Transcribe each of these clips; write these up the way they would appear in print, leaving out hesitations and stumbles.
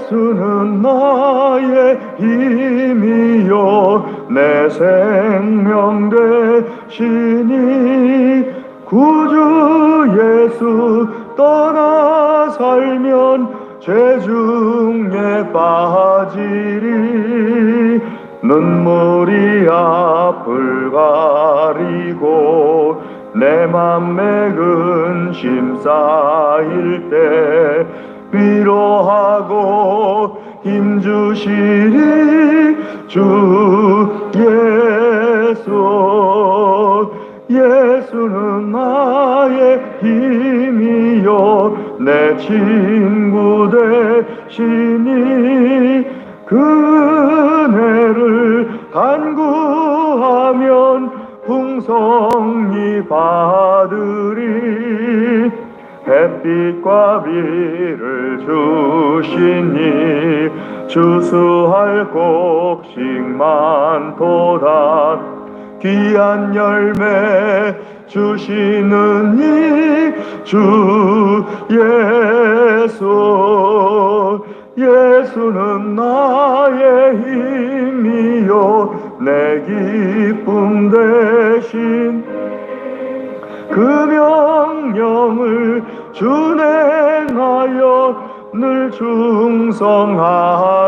예수는 나의 힘이요 내 생명 되시니 구주 예수 떠나 살면 죄 중에 빠지리 눈물이 앞을 가리고 내 맘에 근심 쌓일 때 위로하고 힘주시리 주 예수 예수는 나의 힘이요 내 친구 되시니 그 은혜를 간구하면 풍성히 받으리 햇빛과 비를 주시니 주수할 곡식만 도다 귀한 열매 주시는 이 주 예수 예수는 나의 힘이요 내 기쁨 대신 그 명령을 준행하여 늘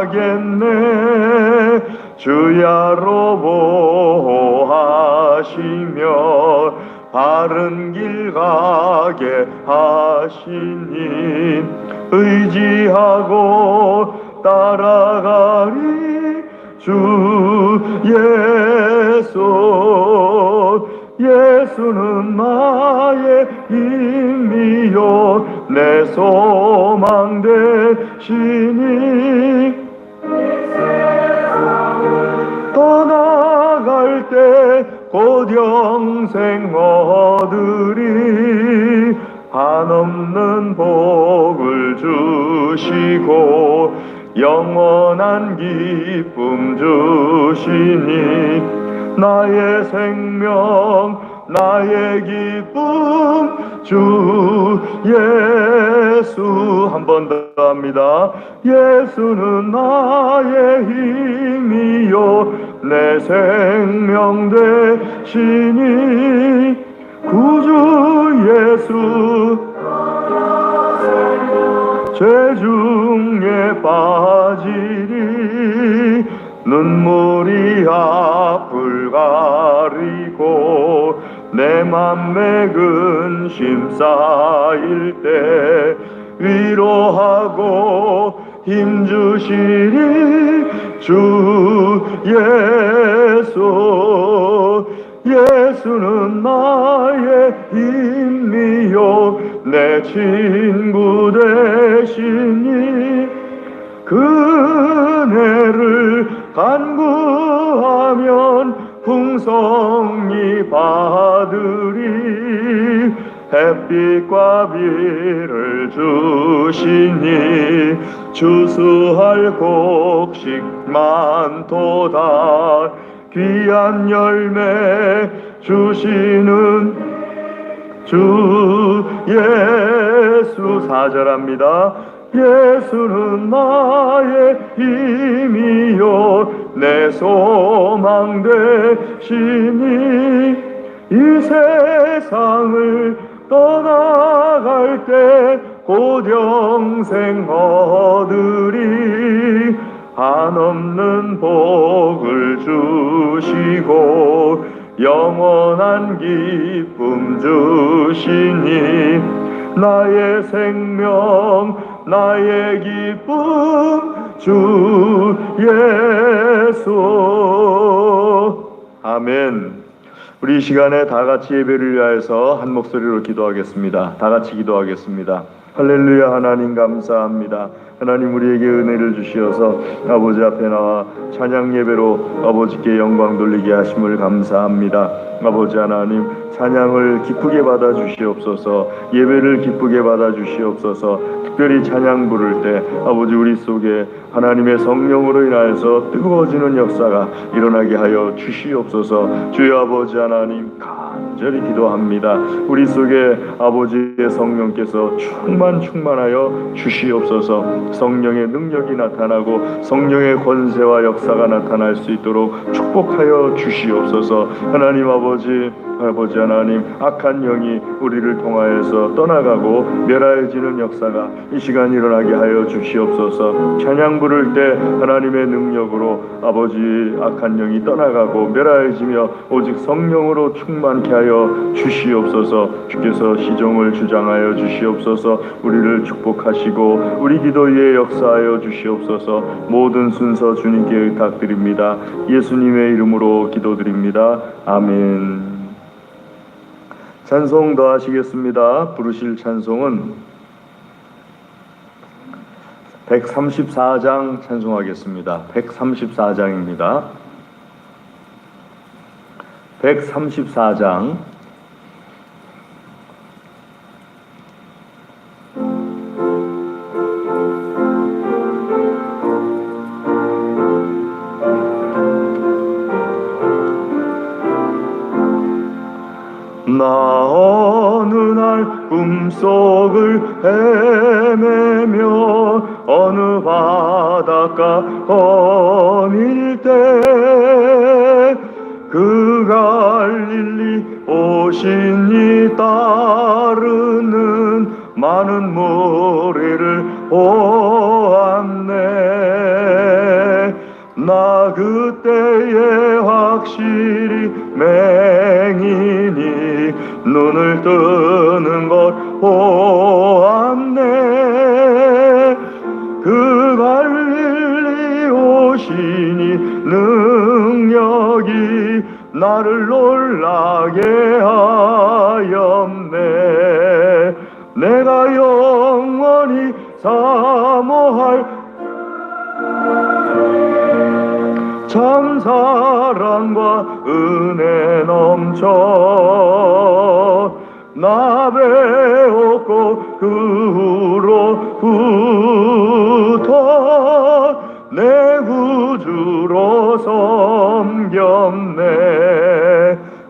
충성하겠네 주야로 보호하시며 바른 길 가게 하시니 의지하고 따라가리 주 예수 예수는 나의 힘이요 내 소망 되시니 떠나갈 때 곧 영생 얻으리 한없는 복을 주시고 영원한 기쁨 주시니 나의 생명 나의 기쁨 주 예수 한 번 더 합니다. 예수는 나의 힘이요 내 생명 되시니 구주 예수 죄 중에 빠지리 눈물이 앞을 가리고 내 맘에 근심 쌓일 때 위로하고 힘주시리 주 예수 예수는 나의 힘이요 내 친구 되시니 그 은혜를 간구하면 풍성히 받으리 햇빛과 비를 주시니 주수할 곡식만 도다 귀한 열매 주시는 주 예수 4절합니다. 예수는 나의 힘이요 내 소망 되시니 이 세상을 떠나갈 때 곧 영생 얻으리 한없는 복을 주시고 영원한 기쁨 주시니 나의 생명 나의 기쁨 주 예수 아멘. 우리 이 시간에 다 같이 예배를 위하여서 한 목소리로 기도하겠습니다. 다 같이 기도하겠습니다. 할렐루야. 하나님 감사합니다. 하나님 우리에게 은혜를 주시어서 아버지 앞에 나와 찬양 예배로 아버지께 영광 돌리게 하심을 감사합니다. 아버지 하나님 찬양을 기쁘게 받아 주시옵소서. 예배를 기쁘게 받아 주시옵소서. 특별히 찬양 부를 때 아버지 우리 속에 하나님의 성령으로 인하여서 뜨거워지는 역사가 일어나게 하여 주시옵소서. 주여 아버지 하나님 간절히 기도합니다. 우리 속에 아버지의 성령께서 충만하여 주시옵소서. 성령의 능력이 나타나고 성령의 권세와 역사가 나타날 수 있도록 축복하여 주시옵소서. 하나님 아버지 하나님, 악한 영이 우리를 통하여서 떠나가고 멸하여지는 역사가 이 시간 일어나게 하여 주시옵소서. 찬양 부를 때 하나님의 능력으로 아버지 악한 영이 떠나가고 멸하여지며 오직 성령으로 충만케 하여 주시옵소서. 주께서 시종을 주장하여 주시옵소서. 우리를 축복하시고 우리 기도 위에 역사하여 주시옵소서. 모든 순서 주님께 의탁드립니다. 예수님의 이름으로 기도드립니다. 아멘. 찬송 더 하시겠습니다. 부르실 찬송은 134장 찬송하겠습니다. 134장입니다. 134장 나 어느 날 꿈속을 헤매며 어느 바닷가 거닐 때 그 갈릴리 오신 이 따르는 많은 무리를 보았네. 나 그때에 확실히 맹인이 눈을 뜨는 걸 보았네. 그 갈릴리 오시니 능력이 나를 놀라게 하였네. 내가 영원히 사모할 참 사랑과 은혜 넘쳐 나 배웠고 그 후로부터 내 구주로 섬겼네.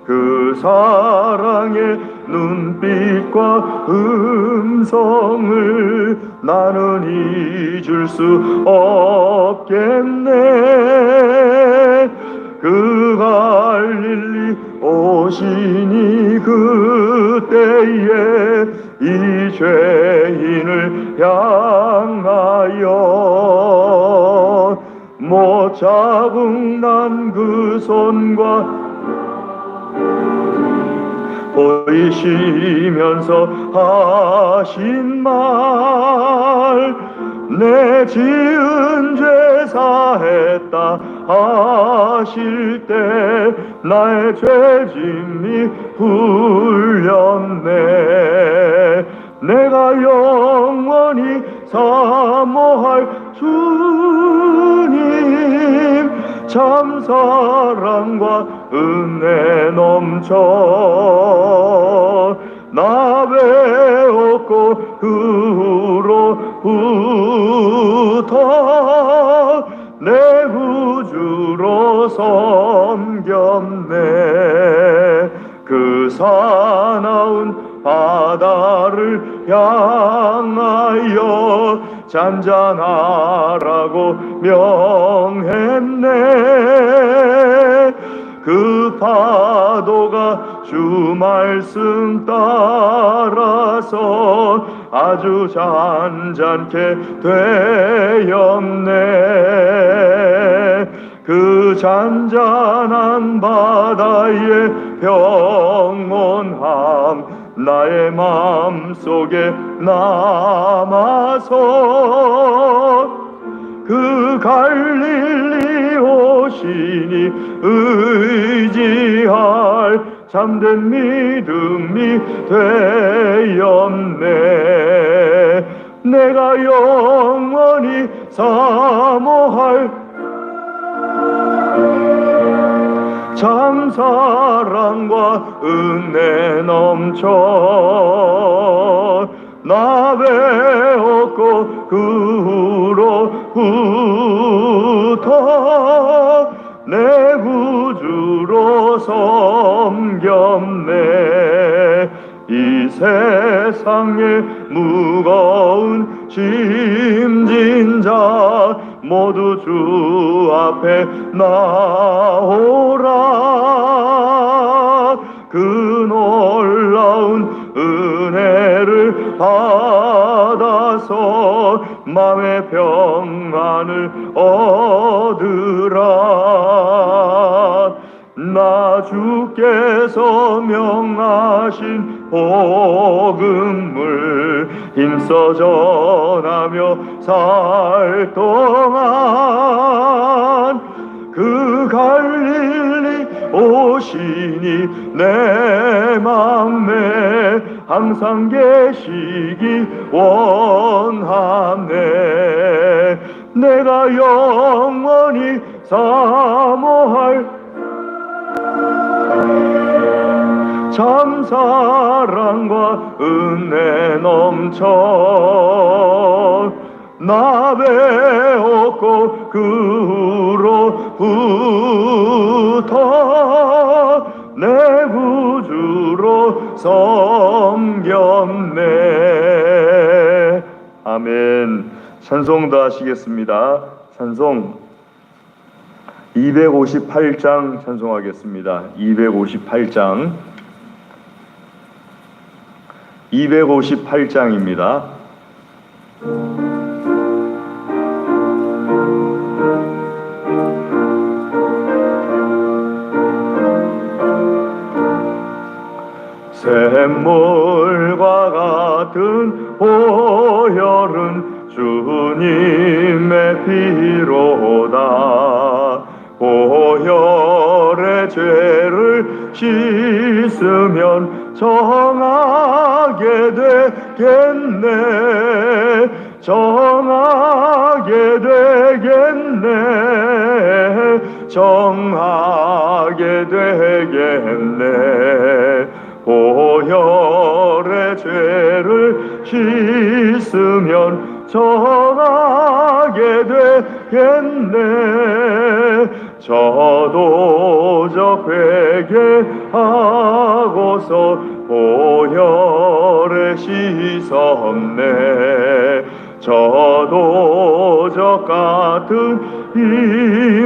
그 사랑의 눈빛과 음성을 나는 잊을 수 없겠네. 그 갈릴리 오시니 그때에 이 죄인을 향하여 못 잡은 난 그 손과 보이시면서 하신 말, 내 지은 죄 사했다 하실 때 나의 죄짐이 풀렸네. 내가 영원히 사모할 주님 참 사랑과 은혜 넘쳐 나 배웠고 그 후로부터 내 구주로 섬겼네. 그 사나운 바다를 향하여 잔잔하라고 명했네. 그 파도가 주 말씀 따라서 아주 잔잔케 되었네. 그 잔잔한 바다의 평온함 나의 마음속에 남아서 그 갈릴리 오시니 의지할 참된 믿음이 되었네. 내가 영원히 사모할 참 사랑과 은혜 넘쳐 나 배웠고 그 후로부터 내 구주로 섬겼네. 이 세상의 무거운 심진 자 모두 주 앞에 나오라. 그 놀라운 은혜를 받아서 마음의 평안을 얻으라. 나 주께서 명하신 복음을 힘써 전하며 살 동안 그 갈릴리 오시니 내 맘에 항상 계시기 원하네. 내가 영원히 사모할 참 사랑과 은혜 넘쳐 나 배웠고 그 후로부터 내 구주로 섬겼네. 아멘. 찬송도 하시겠습니다. 찬송 258장 찬송하겠습니다. 258장입니다. 샘물과 같은 보혈은 주님의 피로다. 보혈의 죄를 씻으면 정하게 되겠네. 정하게 되겠네. 정하게 되겠네. 보혈의 죄를 씻으면 정하게 되겠네. 저도적 회개하고서 보혈에 씻었네. 저도적 같은 이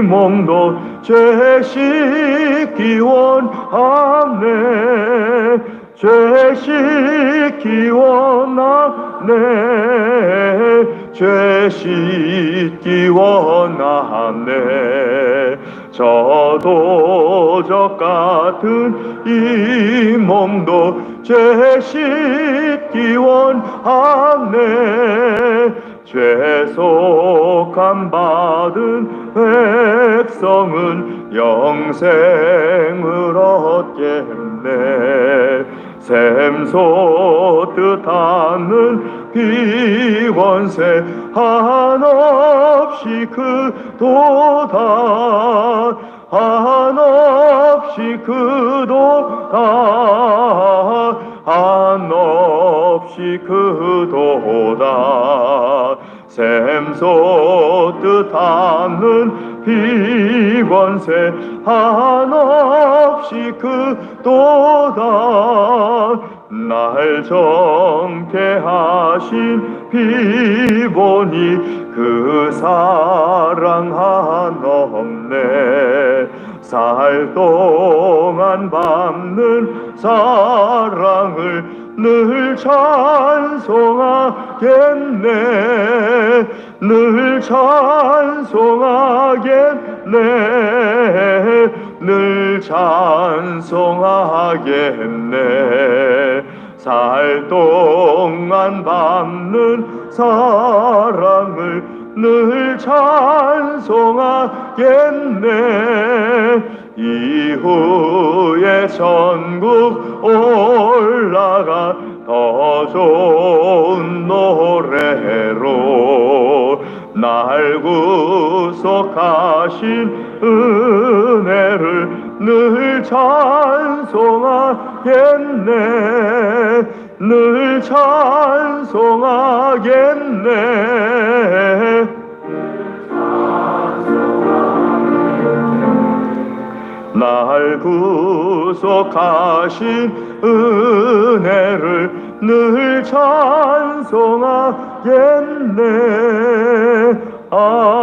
몸도 죄 씻기 원하네. 죄 씻기 원하네. 죄 씻기 원하네. 저도적 같은 이 몸도 죄 씻기 원하네. 죄속함 받은 백성은 영생을 얻겠네. 샘솟듯 하는 비원세 한없이 크도다. 한없이 크도다. 한없이 크도다. 샘솟듯 하는 비원세 한없이 크도다. 날 정케 하신 피보니 그 사랑 한없네. 살 동안 받는 사랑을 늘 찬송하겠네. 늘 찬송하겠네. 늘 찬송하겠네. 살 동안 받는 사랑을 늘 찬송하겠네. 이후에 천국 올라가 더 좋은 노래로 날 구속하신 은혜를 늘 찬송하겠네. 늘 찬송하겠네. 날 구속하신 은혜를 늘 찬송하겠네. 아멘.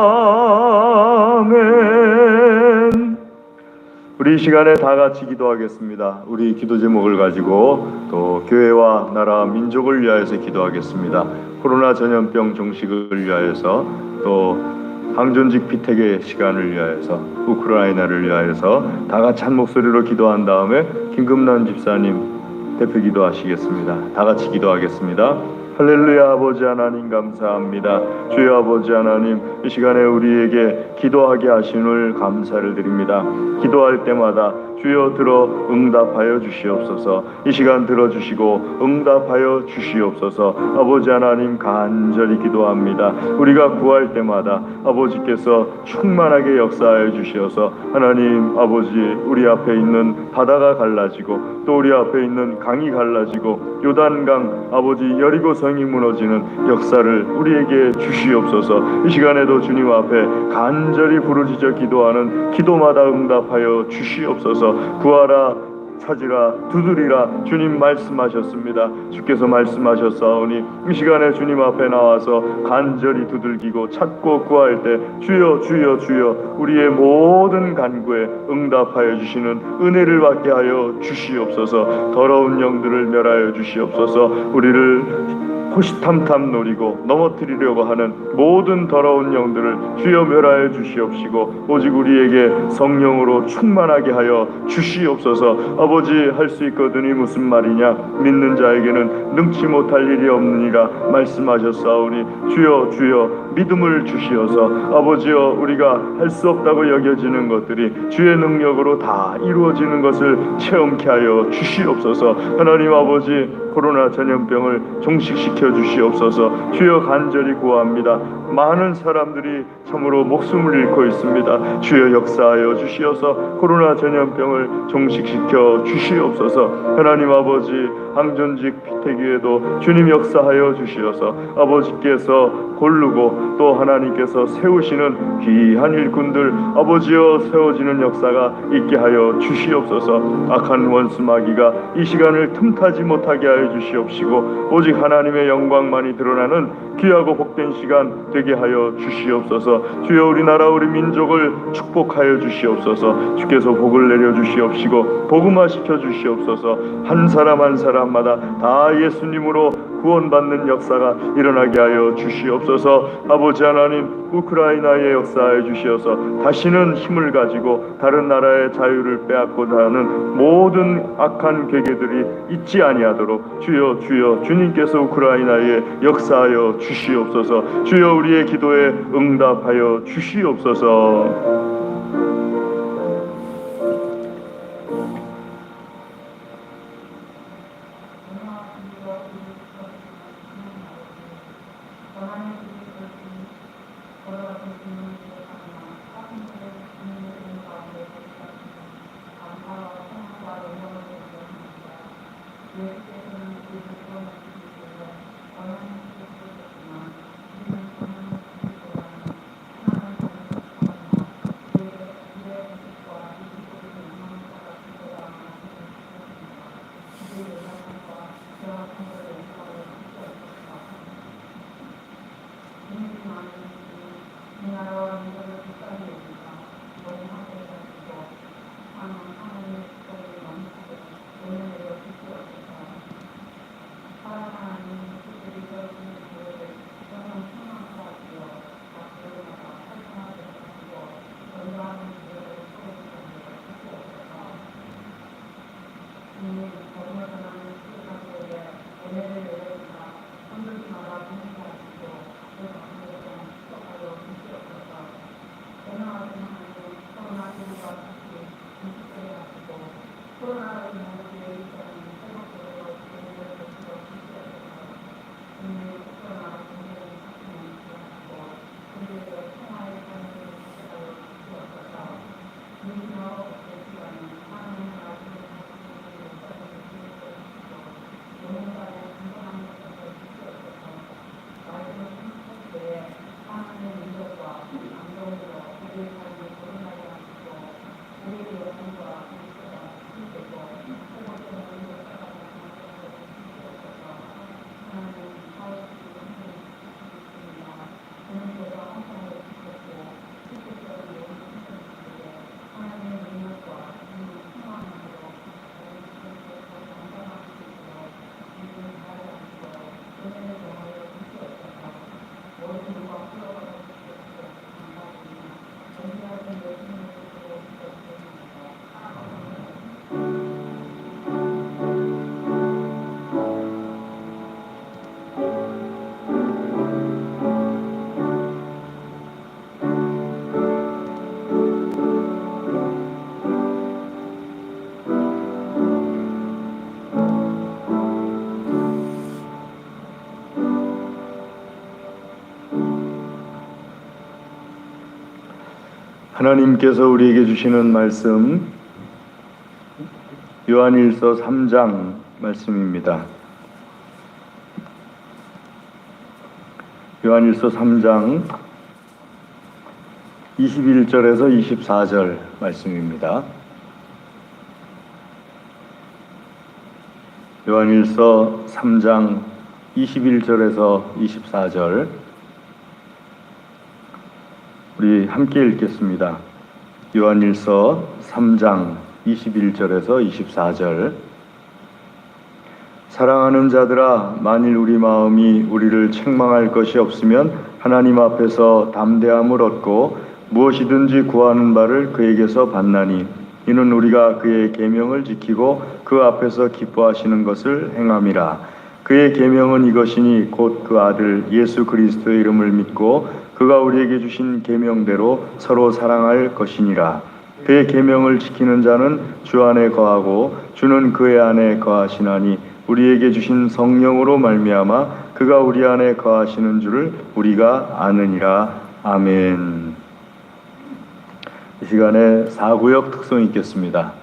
우리 이 시간에 다 같이 기도하겠습니다. 우리 기도 제목을 가지고 또 교회와 나라 민족을 위하여서 기도하겠습니다. 코로나 전염병 종식을 위하여서 또 항존직 피택의 시간을 위하여서 우크라이나를 위하여서 다 같이 한 목소리로 기도한 다음에 김금란 집사님 대표 기도하시겠습니다. 다 같이 기도하겠습니다. 할렐루야. 아버지 하나님 감사합니다. 주여 아버지 하나님, 이 시간에 우리에게 기도하게 하심을 감사를 드립니다. 기도할 때마다 주여 들어 응답하여 주시옵소서. 이 시간 들어주시고 응답하여 주시옵소서. 아버지 하나님 간절히 기도합니다. 우리가 구할 때마다 아버지께서 충만하게 역사하여 주시어서 하나님 아버지, 우리 앞에 있는 바다가 갈라지고 또 우리 앞에 있는 강이 갈라지고 요단강 아버지 여리고성이 무너지는 역사를 우리에게 주시옵소서. 이 시간에도 주님 앞에 간절히 부르짖어 기도하는 기도마다 응답하여 주시옵소서. 구하라, 찾으라, 두드리라 주님 말씀하셨습니다. 주께서 말씀하셨사오니 이 시간에 주님 앞에 나와서 간절히 두들기고 찾고 구할 때 주여 주여 주여 우리의 모든 간구에 응답하여 주시는 은혜를 받게 하여 주시옵소서. 더러운 영들을 멸하여 주시옵소서. 우리를 호시탐탐 노리고 넘어뜨리려고 하는 모든 더러운 영들을 주여 멸하여 주시옵시고 오직 우리에게 성령으로 충만하게 하여 주시옵소서. 아버지, 할 수 있거든이 무슨 말이냐? 믿는 자에게는 능치 못할 일이 없느니라 말씀하셨사오니 주여 주여 믿음을 주시어서 아버지여, 우리가 할 수 없다고 여겨지는 것들이 주의 능력으로 다 이루어지는 것을 체험케 하여 주시옵소서. 하나님 아버지, 코로나 전염병을 종식시켜 주시옵소서. 주여 간절히 구합니다. 많은 사람들이 참으로 목숨을 잃고 있습니다. 주여 역사하여 주시어서 코로나 전염병을 종식시켜 주시옵소서. 하나님 아버지, 항존직 피태기에도 주님 역사하여 주시어서 아버지께서 고르고 또 하나님께서 세우시는 귀한 일꾼들 아버지여 세워지는 역사가 있게 하여 주시옵소서. 악한 원수 마귀가 이 시간을 틈타지 못하게 하여 주시옵시고 오직 하나님의 영광만이 드러나는 귀하고 복된 시간 되게 하여 주시옵소서. 주여 우리나라 우리 민족을 축복하여 주시옵소서. 주께서 복을 내려 주시옵시고 복음화시켜 주시옵소서. 한 사람 한 사람마다 다 예수님으로 구원받는 역사가 일어나게 하여 주시옵소서. 아버지 하나님, 우크라이나에 역사하여 주시어서 다시는 힘을 가지고 다른 나라의 자유를 빼앗고자 하는 모든 악한 계계들이 있지 아니하도록 주여 주여 주님께서 우크라이나에 역사하여 주시옵소서. 주여 우리의 기도에 응답하여 주시옵소서. 하나님께서 우리에게 주시는 말씀 요한일서 3장 말씀입니다. 요한일서 3장 21절에서 24절 말씀입니다. 요한일서 3장 21절에서 24절 우리 함께 읽겠습니다. 요한일서 3장 21절에서 24절 사랑하는 자들아, 만일 우리 마음이 우리를 책망할 것이 없으면 하나님 앞에서 담대함을 얻고 무엇이든지 구하는 바를 그에게서 받나니 이는 우리가 그의 계명을 지키고 그 앞에서 기뻐하시는 것을 행함이라. 그의 계명은 이것이니 곧 그 아들 예수 그리스도의 이름을 믿고 그가 우리에게 주신 계명대로 서로 사랑할 것이니라. 그의 계명을 지키는 자는 주 안에 거하고 주는 그의 안에 거하시나니 우리에게 주신 성령으로 말미암아 그가 우리 안에 거하시는 줄을 우리가 아느니라. 아멘. 이 시간에 사구역 특송 있겠습니다.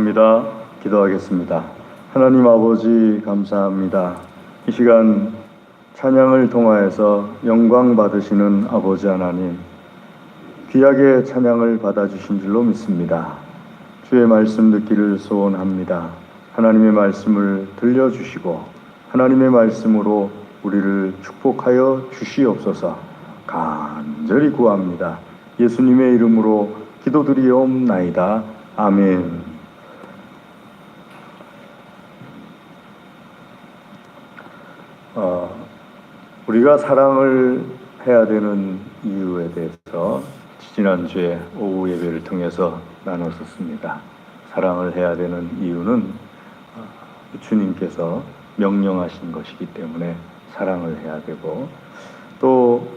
감사합니다. 기도하겠습니다. 하나님 아버지 감사합니다. 이 시간 찬양을 통하여서 영광 받으시는 아버지 하나님, 귀하게 찬양을 받아주신 줄로 믿습니다. 주의 말씀 듣기를 소원합니다. 하나님의 말씀을 들려주시고 하나님의 말씀으로 우리를 축복하여 주시옵소서 간절히 구합니다. 예수님의 이름으로 기도드리옵나이다. 아멘. 우리가 사랑을 해야 되는 이유에 대해서 지난주에 오후 예배를 통해서 나눴었습니다. 사랑을 해야 되는 이유는 주님께서 명령하신 것이기 때문에 사랑을 해야 되고, 또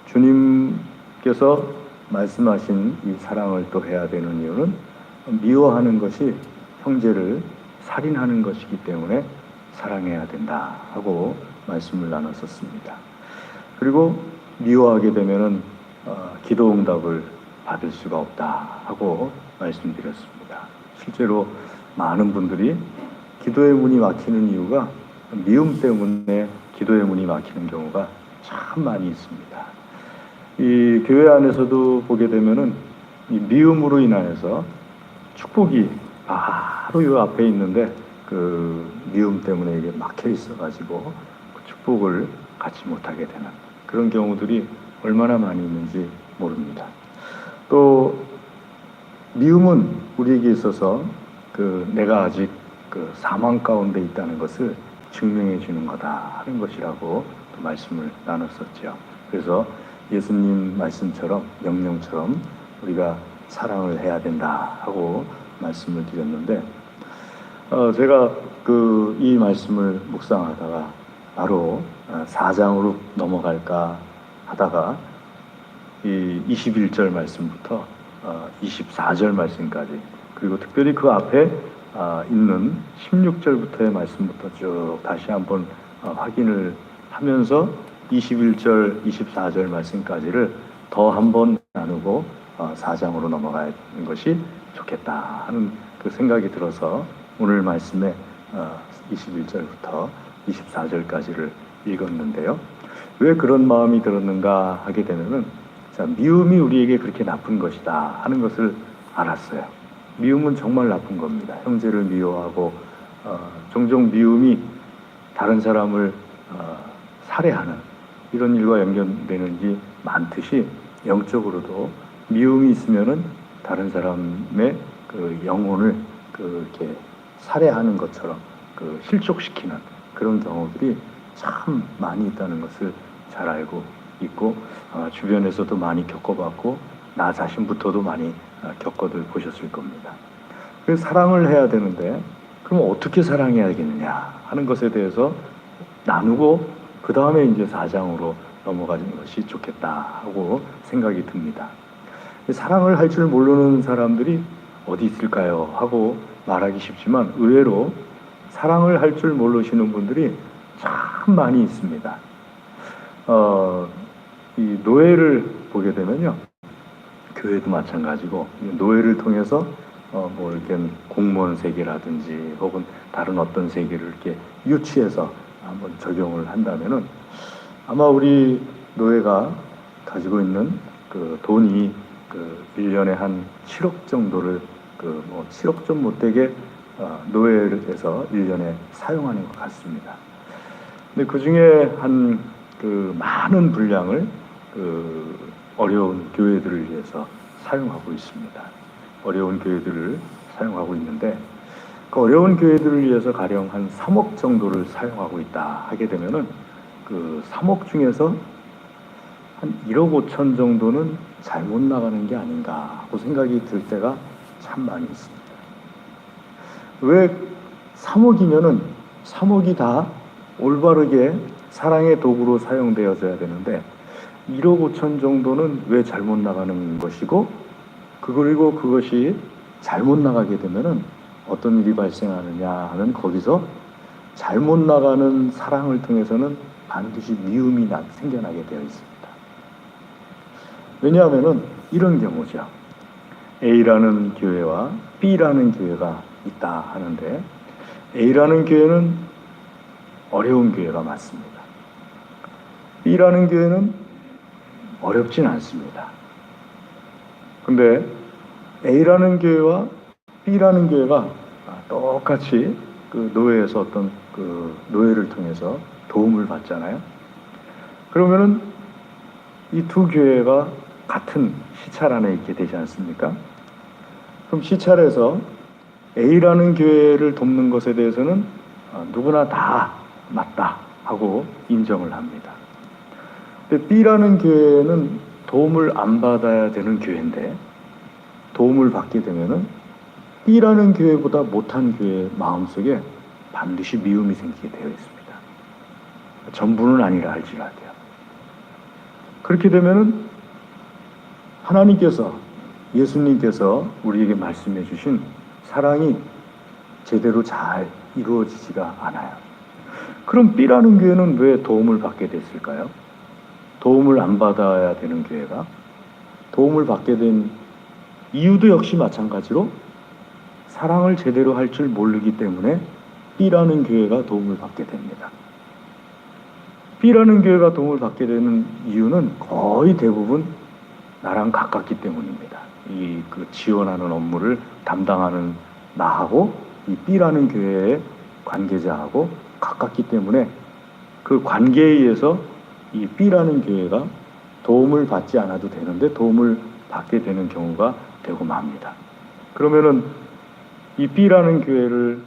주님께서 말씀하신 이 사랑을 또 해야 되는 이유는 미워하는 것이 형제를 살인하는 것이기 때문에 사랑해야 된다 하고 말씀을 나눴었습니다. 그리고 미워하게 되면은 기도 응답을 받을 수가 없다 하고 말씀드렸습니다. 실제로 많은 분들이 기도의 문이 막히는 이유가 미움 때문에 기도의 문이 막히는 경우가 참 많이 있습니다. 이 교회 안에서도 보게 되면은 이 미움으로 인하여서 축복이 바로 이 앞에 있는데 그 미움 때문에 이게 막혀 있어가지고 그 축복을 갖지 못하게 되는 그런 경우들이 얼마나 많이 있는지 모릅니다. 또 미움은 우리에게 있어서 그 내가 아직 그 사망 가운데 있다는 것을 증명해 주는 거다 하는 것이라고 또 말씀을 나눴었죠. 그래서 예수님 말씀처럼 명령처럼 우리가 사랑을 해야 된다 하고 말씀을 드렸는데, 제가 이 말씀을 묵상하다가 바로 4장으로 넘어갈까 하다가 이 21절 말씀부터 24절 말씀까지, 그리고 특별히 그 앞에 있는 16절부터의 말씀부터 쭉 다시 한번 확인을 하면서 21절, 24절 말씀까지를 더 한번 나누고 4장으로 넘어가는 것이 좋겠다 하는 그 생각이 들어서 오늘 말씀에 21절부터 24절까지를 읽었는데요. 왜 그런 마음이 들었는가 하게 되면은, 미움이 우리에게 그렇게 나쁜 것이다 하는 것을 알았어요. 미움은 정말 나쁜 겁니다. 형제를 미워하고 종종 미움이 다른 사람을 살해하는 이런 일과 연결되는 일이 많듯이, 영적으로도 미움이 있으면은 다른 사람의 그 영혼을 이렇게 살해하는 것처럼 실족시키는 그런 경우들이 참 많이 있다는 것을 잘 알고 있고, 주변에서도 많이 겪어봤고 나 자신부터도 많이 겪어들 보셨을 겁니다. 그래서 사랑을 해야 되는데 그럼 어떻게 사랑해야겠느냐 하는 것에 대해서 나누고 그 다음에 이제 4장으로 넘어가는 것이 좋겠다 하고 생각이 듭니다. 사랑을 할 줄 모르는 사람들이 어디 있을까요? 하고 말하기 쉽지만 의외로 사랑을 할 줄 모르시는 분들이 참 많이 있습니다. 이 노예를 보게 되면요, 교회도 마찬가지고 노예를 통해서 뭐 이렇게 공무원 세계라든지 혹은 다른 어떤 세계를 이렇게 유치해서 한번 적용을 한다면은 아마 우리 노예가 가지고 있는 그 돈이 1년에 한 7억 정도를 7억 좀 못되게 노예에서 1년에 사용하는 것 같습니다. 근데 그 중에 한 많은 분량을 어려운 교회들을 위해서 사용하고 있습니다. 어려운 교회들을 사용하고 있는데, 그 어려운 교회들을 위해서 가령 한 3억 정도를 사용하고 있다 하게 되면은 그 3억 중에서 한 1억 5천 정도는 잘못 나가는 게 아닌가 하고 생각이 들 때가 참 많이 있습니다. 왜 3억이면은 3억이 다 올바르게 사랑의 도구로 사용되어져야 되는데 1억 5천 정도는 왜 잘못 나가는 것이고, 그리고 그것이 잘못 나가게 되면은 어떤 일이 발생하느냐 하면, 거기서 잘못 나가는 사랑을 통해서는 반드시 미움이 생겨나게 되어 있습니다. 왜냐하면은 이런 경우죠. A라는 교회와 B라는 교회가 있다 하는데 A라는 교회는 어려운 교회가 맞습니다. B라는 교회는 어렵진 않습니다. 근데 A라는 교회와 B라는 교회가 똑같이 그 노예에서 어떤 그 노예를 통해서 도움을 받잖아요. 그러면은 이 두 교회가 같은 시찰 안에 있게 되지 않습니까? 그럼 시찰에서 A라는 교회를 돕는 것에 대해서는 누구나 다 맞다 하고 인정을 합니다. 근데 B라는 교회는 도움을 안 받아야 되는 교회인데 도움을 받게 되면은 B라는 교회보다 못한 교회의 마음속에 반드시 미움이 생기게 되어 있습니다. 전부는 아니라 할지라도요. 그렇게 되면은 하나님께서 예수님께서 우리에게 말씀해 주신 사랑이 제대로 잘 이루어지지가 않아요. 그럼 B라는 교회는 왜 도움을 받게 됐을까요? 도움을 안 받아야 되는 교회가 도움을 받게 된 이유도 역시 마찬가지로 사랑을 제대로 할 줄 모르기 때문에 B라는 교회가 도움을 받게 됩니다. B라는 교회가 도움을 받게 되는 이유는 거의 대부분 나랑 가깝기 때문입니다. 그 지원하는 업무를 담당하는 나하고 이 B라는 교회의 관계자하고 가깝기 때문에 그 관계에 의해서 이 B라는 교회가 도움을 받지 않아도 되는데 도움을 받게 되는 경우가 되고 맙니다. 그러면은 이 B라는 교회를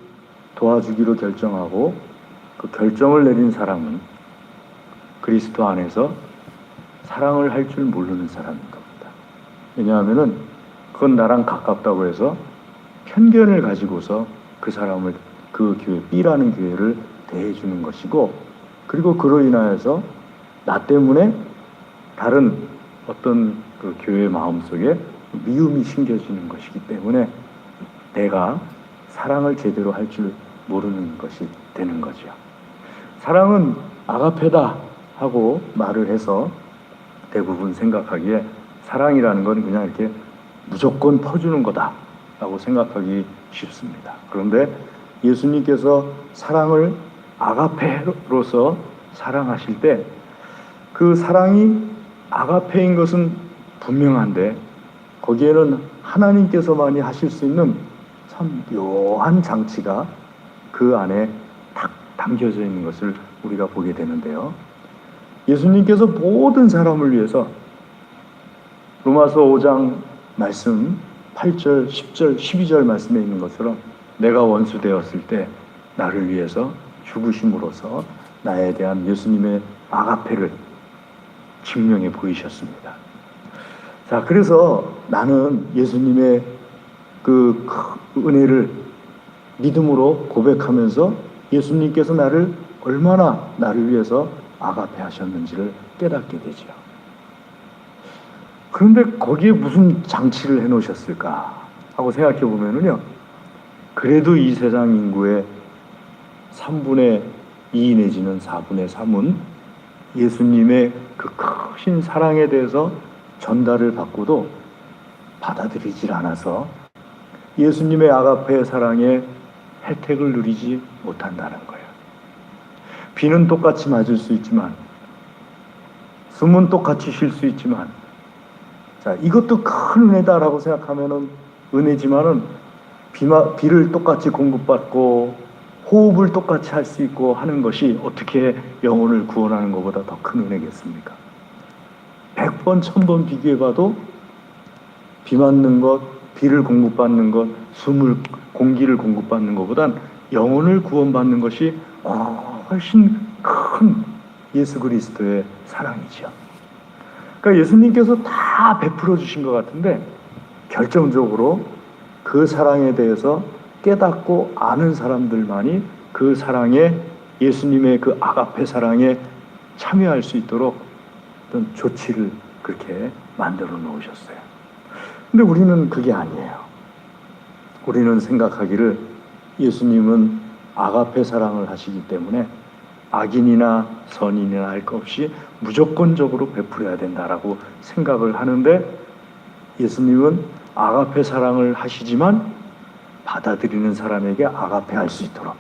도와주기로 결정하고 그 결정을 내린 사람은 그리스도 안에서 사랑을 할 줄 모르는 사람인 겁니다. 왜냐하면은 그건 나랑 가깝다고 해서 편견을 가지고서 그 사람을 그 교회 B라는 교회를 대해주는 것이고 그리고 그로 인하여서 나 때문에 다른 어떤 그 교회 마음속에 미움이 심겨지는 것이기 때문에 내가 사랑을 제대로 할 줄 모르는 것이 되는 거죠. 사랑은 아가페다 하고 말을 해서 대부분 생각하기에 사랑이라는 건 그냥 이렇게 무조건 퍼주는 거다라고 생각하기 쉽습니다. 그런데 예수님께서 사랑을 아가페로서 사랑하실 때 그 사랑이 아가페인 것은 분명한데 거기에는 하나님께서만이 하실 수 있는 참 묘한 장치가 그 안에 딱 담겨져 있는 것을 우리가 보게 되는데요. 예수님께서 모든 사람을 위해서 로마서 5장 말씀 8절, 10절, 12절 말씀에 있는 것처럼 내가 원수 되었을 때 나를 위해서 죽으심으로써 나에 대한 예수님의 아가페를 증명해 보이셨습니다. 자, 그래서 나는 예수님의 그 은혜를 믿음으로 고백하면서 예수님께서 나를 얼마나 나를 위해서 아가페 하셨는지를 깨닫게 되죠. 그런데 거기에 무슨 장치를 해 놓으셨을까 하고 생각해 보면은요, 그래도 이 세상 인구의 3분의 2 내지는 4분의 3은 예수님의 그 크신 사랑에 대해서 전달을 받고도 받아들이질 않아서 예수님의 아가페의 사랑에 혜택을 누리지 못한다는 거예요. 비는 똑같이 맞을 수 있지만 숨은 똑같이 쉴 수 있지만 자, 이것도 큰 은혜다라고 생각하면은 은혜지만은 비를 똑같이 공급받고 호흡을 똑같이 할 수 있고 하는 것이 어떻게 영혼을 구원하는 것보다 더 큰 은혜겠습니까? 100번, 1000번 비교해봐도 비 맞는 것, 비를 공급받는 것, 공기를 공급받는 것보단 영혼을 구원받는 것이 훨씬 큰 예수 그리스도의 사랑이죠. 그러니까 예수님께서 다 베풀어 주신 것 같은데 결정적으로 그 사랑에 대해서 깨닫고 아는 사람들만이 그 사랑에 예수님의 그 아가페 사랑에 참여할 수 있도록 어떤 조치를 그렇게 만들어 놓으셨어요. 근데 우리는 그게 아니에요. 우리는 생각하기를 예수님은 아가페 사랑을 하시기 때문에 악인이나 선인이나 할 것 없이 무조건적으로 베풀어야 된다라고 생각을 하는데 예수님은 아가페 사랑을 하시지만 받아들이는 사람에게 아가페할 수 있도록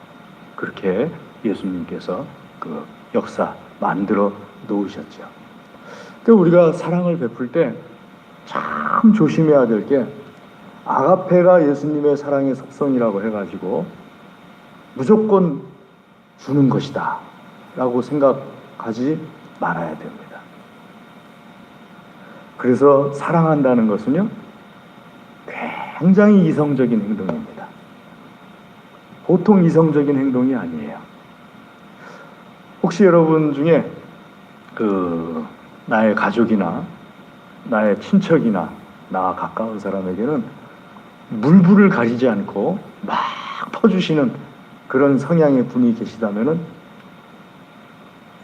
그렇게 예수님께서 그 역사 만들어 놓으셨죠. 그러니까 우리가 사랑을 베풀 때 참 조심해야 될 게 아가페가 예수님의 사랑의 속성이라고 해가지고 무조건 주는 것이다 라고 생각하지 말아야 됩니다. 그래서 사랑한다는 것은요 굉장히 이성적인 행동입니다. 보통 이성적인 행동이 아니에요. 혹시 여러분 중에 나의 가족이나 나의 친척이나 나와 가까운 사람에게는 물불을 가리지 않고 막 퍼주시는 그런 성향의 분이 계시다면은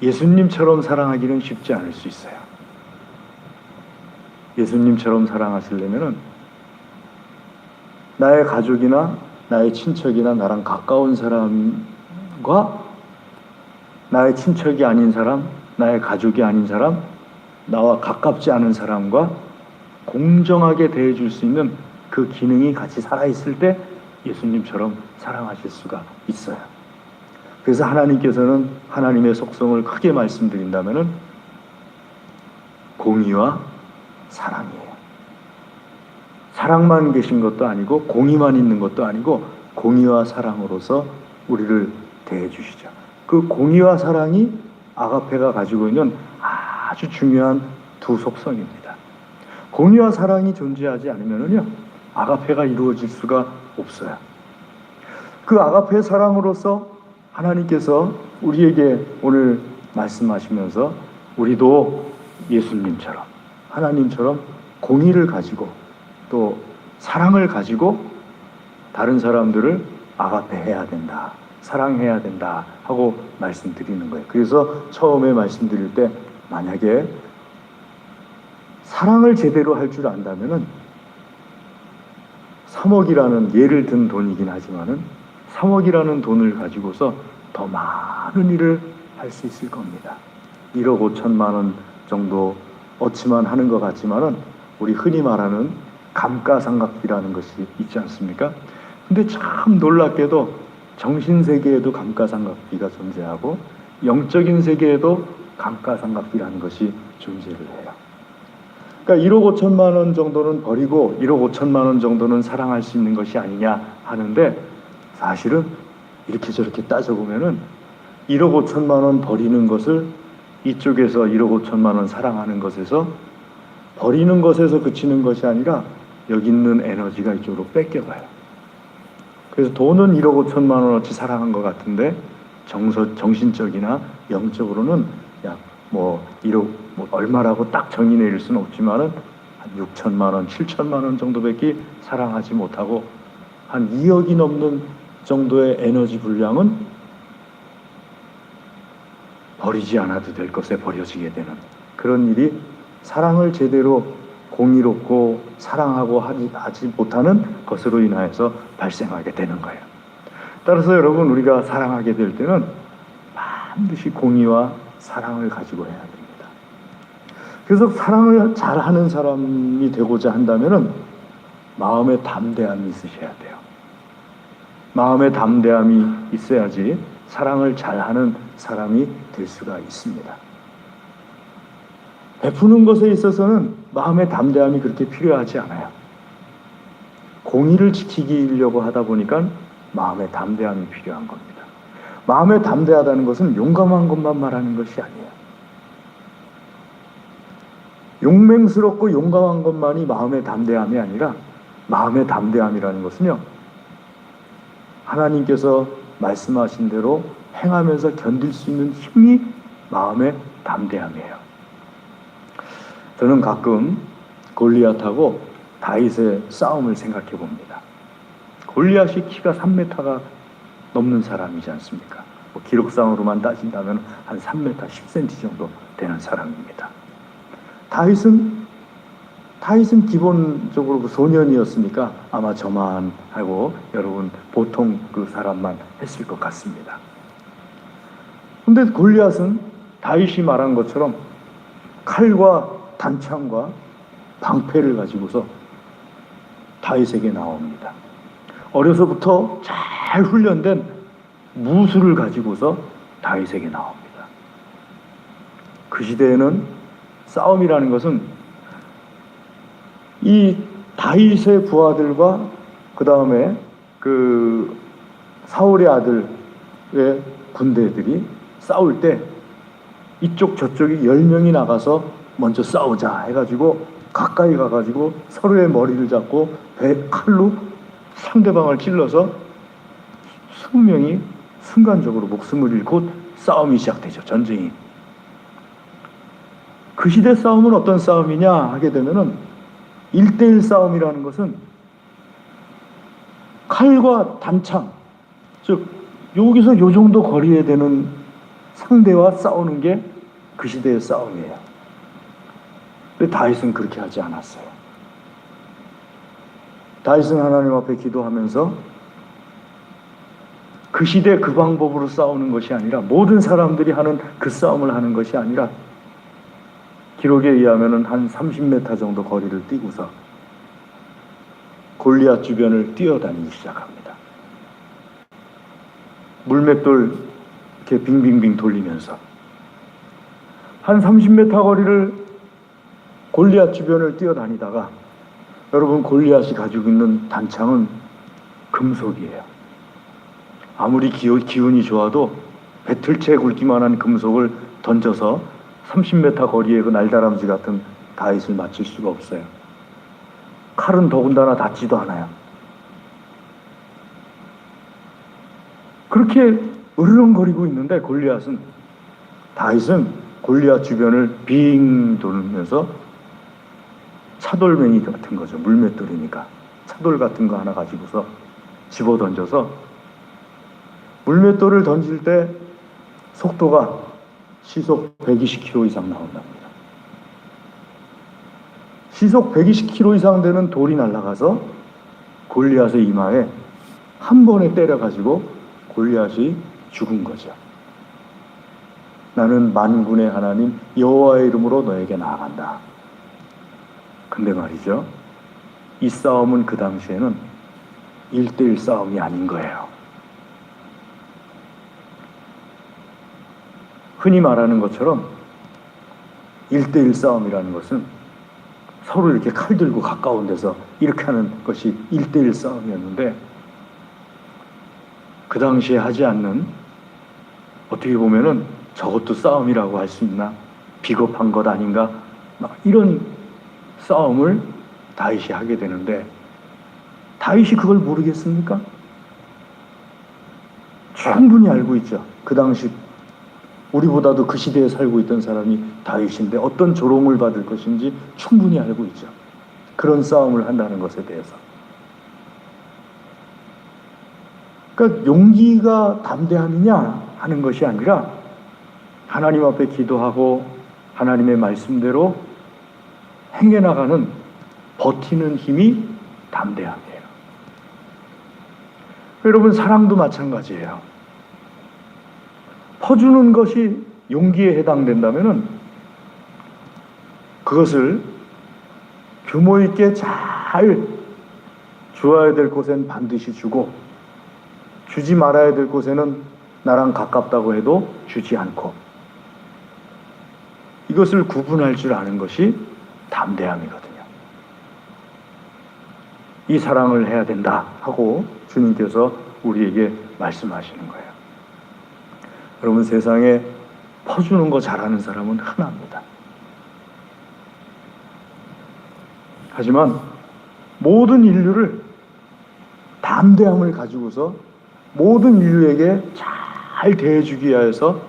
예수님처럼 사랑하기는 쉽지 않을 수 있어요. 예수님처럼 사랑하시려면은 나의 가족이나 나의 친척이나 나랑 가까운 사람과 나의 친척이 아닌 사람, 나의 가족이 아닌 사람, 나와 가깝지 않은 사람과 공정하게 대해줄 수 있는 그 기능이 같이 살아있을 때 예수님처럼 사랑하실 수가 있어요. 그래서 하나님께서는 하나님의 속성을 크게 말씀드린다면은 공의와 사랑이에요. 사랑만 계신 것도 아니고 공의만 있는 것도 아니고 공의와 사랑으로서 우리를 대해주시죠. 그 공의와 사랑이 아가페가 가지고 있는 아주 중요한 두 속성입니다. 공의와 사랑이 존재하지 않으면요 아가페가 이루어질 수가 없어요. 그 아가페 사랑으로서 하나님께서 우리에게 오늘 말씀하시면서 우리도 예수님처럼 하나님처럼 공의를 가지고 또 사랑을 가지고 다른 사람들을 아가페해야 된다, 사랑해야 된다 하고 말씀드리는 거예요. 그래서 처음에 말씀드릴 때 만약에 사랑을 제대로 할 줄 안다면은 3억이라는 예를 든 돈이긴 하지만은 3억이라는 돈을 가지고서 더 많은 일을 할 수 있을 겁니다. 1억 5천만 원 정도 얻지만 하는 것 같지만은 우리 흔히 말하는 감가상각비라는 것이 있지 않습니까? 근데 참 놀랍게도 정신세계에도 감가상각비가 존재하고 영적인 세계에도 감가상각비라는 것이 존재를 해요. 그러니까 1억 5천만 원 정도는 버리고 1억 5천만 원 정도는 사랑할 수 있는 것이 아니냐 하는데 사실은 이렇게 저렇게 따져보면은 1억 5천만 원 버리는 것을 이쪽에서 1억 5천만 원 사랑하는 것에서 버리는 것에서 그치는 것이 아니라 여기 있는 에너지가 이쪽으로 뺏겨가요. 그래서 돈은 1억 5천만 원어치 사랑한 것 같은데 정신적이나 영적으로는 약 뭐 1억 뭐 얼마라고 딱 정의 내릴 수는 없지만은 한 6천만 원, 7천만 원 정도밖에 사랑하지 못하고 한 2억이 넘는 정도의 에너지 분량은 버리지 않아도 될 것에 버려지게 되는 그런 일이 사랑을 제대로 공의롭고 사랑하고 하지 못하는 것으로 인하여서 발생하게 되는 거예요. 따라서 여러분 우리가 사랑하게 될 때는 반드시 공의와 사랑을 가지고 해야 됩니다. 그래서 사랑을 잘하는 사람이 되고자 한다면은 마음의 담대함이 있으셔야 돼요. 마음의 담대함이 있어야지 사랑을 잘하는 사람이 될 수가 있습니다. 베푸는 것에 있어서는 마음의 담대함이 그렇게 필요하지 않아요. 공의를 지키려고 하다 보니까 마음의 담대함이 필요한 겁니다. 마음에 담대하다는 것은 용감한 것만 말하는 것이 아니에요. 용맹스럽고 용감한 것만이 마음의 담대함이 아니라 마음의 담대함이라는 것은요 하나님께서 말씀하신 대로 행하면서 견딜 수 있는 힘이 마음의 담대함이에요. 저는 가끔 골리앗하고 다윗의 싸움을 생각해 봅니다. 골리앗이 키가 3m가 넘는 사람이지 않습니까? 뭐 기록상으로만 따진다면 한 3m 10cm 정도 되는 사람입니다. 다윗은 기본적으로 그 소년이었으니까 아마 저만 하고 여러분 보통 그 사람만 했을 것 같습니다. 근데 골리앗은 다윗이 말한 것처럼 칼과 단창과 방패를 가지고서 다윗에게 나옵니다. 어려서부터 잘 훈련된 무술을 가지고서 다윗에게 나옵니다. 그 시대에는 싸움이라는 것은 이 다윗의 부하들과 그 다음에 그 사울의 아들의 군대들이 싸울 때 이쪽 저쪽이 10명이 나가서 먼저 싸우자 해가지고 가까이 가가지고 서로의 머리를 잡고 칼로 상대방을 찔러서 20명이 순간적으로 목숨을 잃고 싸움이 시작되죠. 전쟁이. 그 시대 싸움은 어떤 싸움이냐 하게 되면은 1대1 싸움이라는 것은 칼과 단창, 즉 여기서 요 정도 거리에 되는 상대와 싸우는 게 그 시대의 싸움이에요. 근데 다윗은 그렇게 하지 않았어요. 다윗은 하나님 앞에 기도하면서 그 시대 그 방법으로 싸우는 것이 아니라, 모든 사람들이 하는 그 싸움을 하는 것이 아니라, 기록에 의하면 한 30m 정도 거리를 뛰고서 골리앗 주변을 뛰어다니기 시작합니다. 물맷돌 이렇게 빙빙빙 돌리면서 한 30m 거리를 골리앗 주변을 뛰어다니다가, 여러분 골리앗이 가지고 있는 단창은 금속이에요. 아무리 기운이 좋아도 배틀채 굵기만한 금속을 던져서 30m 거리에 그 날다람쥐 같은 다윗을 맞출 수가 없어요. 칼은 더군다나 닿지도 않아요. 그렇게 으르렁거리고 있는데 다윗은 골리앗 주변을 빙 돌면서 차돌맹이 같은 거죠. 물맷돌이니까 차돌 같은 거 하나 가지고서 집어 던져서, 물맷돌을 던질 때 속도가 시속 120km 이상 나온답니다. 시속 120km 이상 되는 돌이 날아가서 골리앗의 이마에 한 번에 때려가지고 골리앗이 죽은 거죠. 나는 만군의 하나님 여호와의 이름으로 너에게 나아간다. 근데 말이죠, 이 싸움은 그 당시에는 1대1 싸움이 아닌 거예요. 흔히 말하는 것처럼 1대1 싸움이라는 것은 서로 이렇게 칼 들고 가까운 데서 이렇게 하는 것이 1대1 싸움이었는데, 그 당시에 하지 않는, 어떻게 보면은 저것도 싸움이라고 할 수 있나? 비겁한 것 아닌가? 막 이런 싸움을 다윗이 하게 되는데, 다윗이 그걸 모르겠습니까? 충분히 알고 있죠. 그 당시 우리보다도 그 시대에 살고 있던 사람이 다윗인데 어떤 조롱을 받을 것인지 충분히 알고 있죠. 그런 싸움을 한다는 것에 대해서. 그러니까 용기가 담대함이냐 하는 것이 아니라, 하나님 앞에 기도하고 하나님의 말씀대로 행해나가는 버티는 힘이 담대함이에요. 여러분, 사랑도 마찬가지예요. 퍼주는 것이 용기에 해당된다면 그것을 규모 있게 잘 주어야 될 곳엔 반드시 주고, 주지 말아야 될 곳에는 나랑 가깝다고 해도 주지 않고, 이것을 구분할 줄 아는 것이 담대함이거든요. 이 사랑을 해야 된다 하고 주님께서 우리에게 말씀하시는 거예요. 여러분, 세상에 퍼주는 거 잘하는 사람은 흔합니다. 하지만 모든 인류를 담대함을 가지고서 모든 인류에게 잘 대해주기 위해서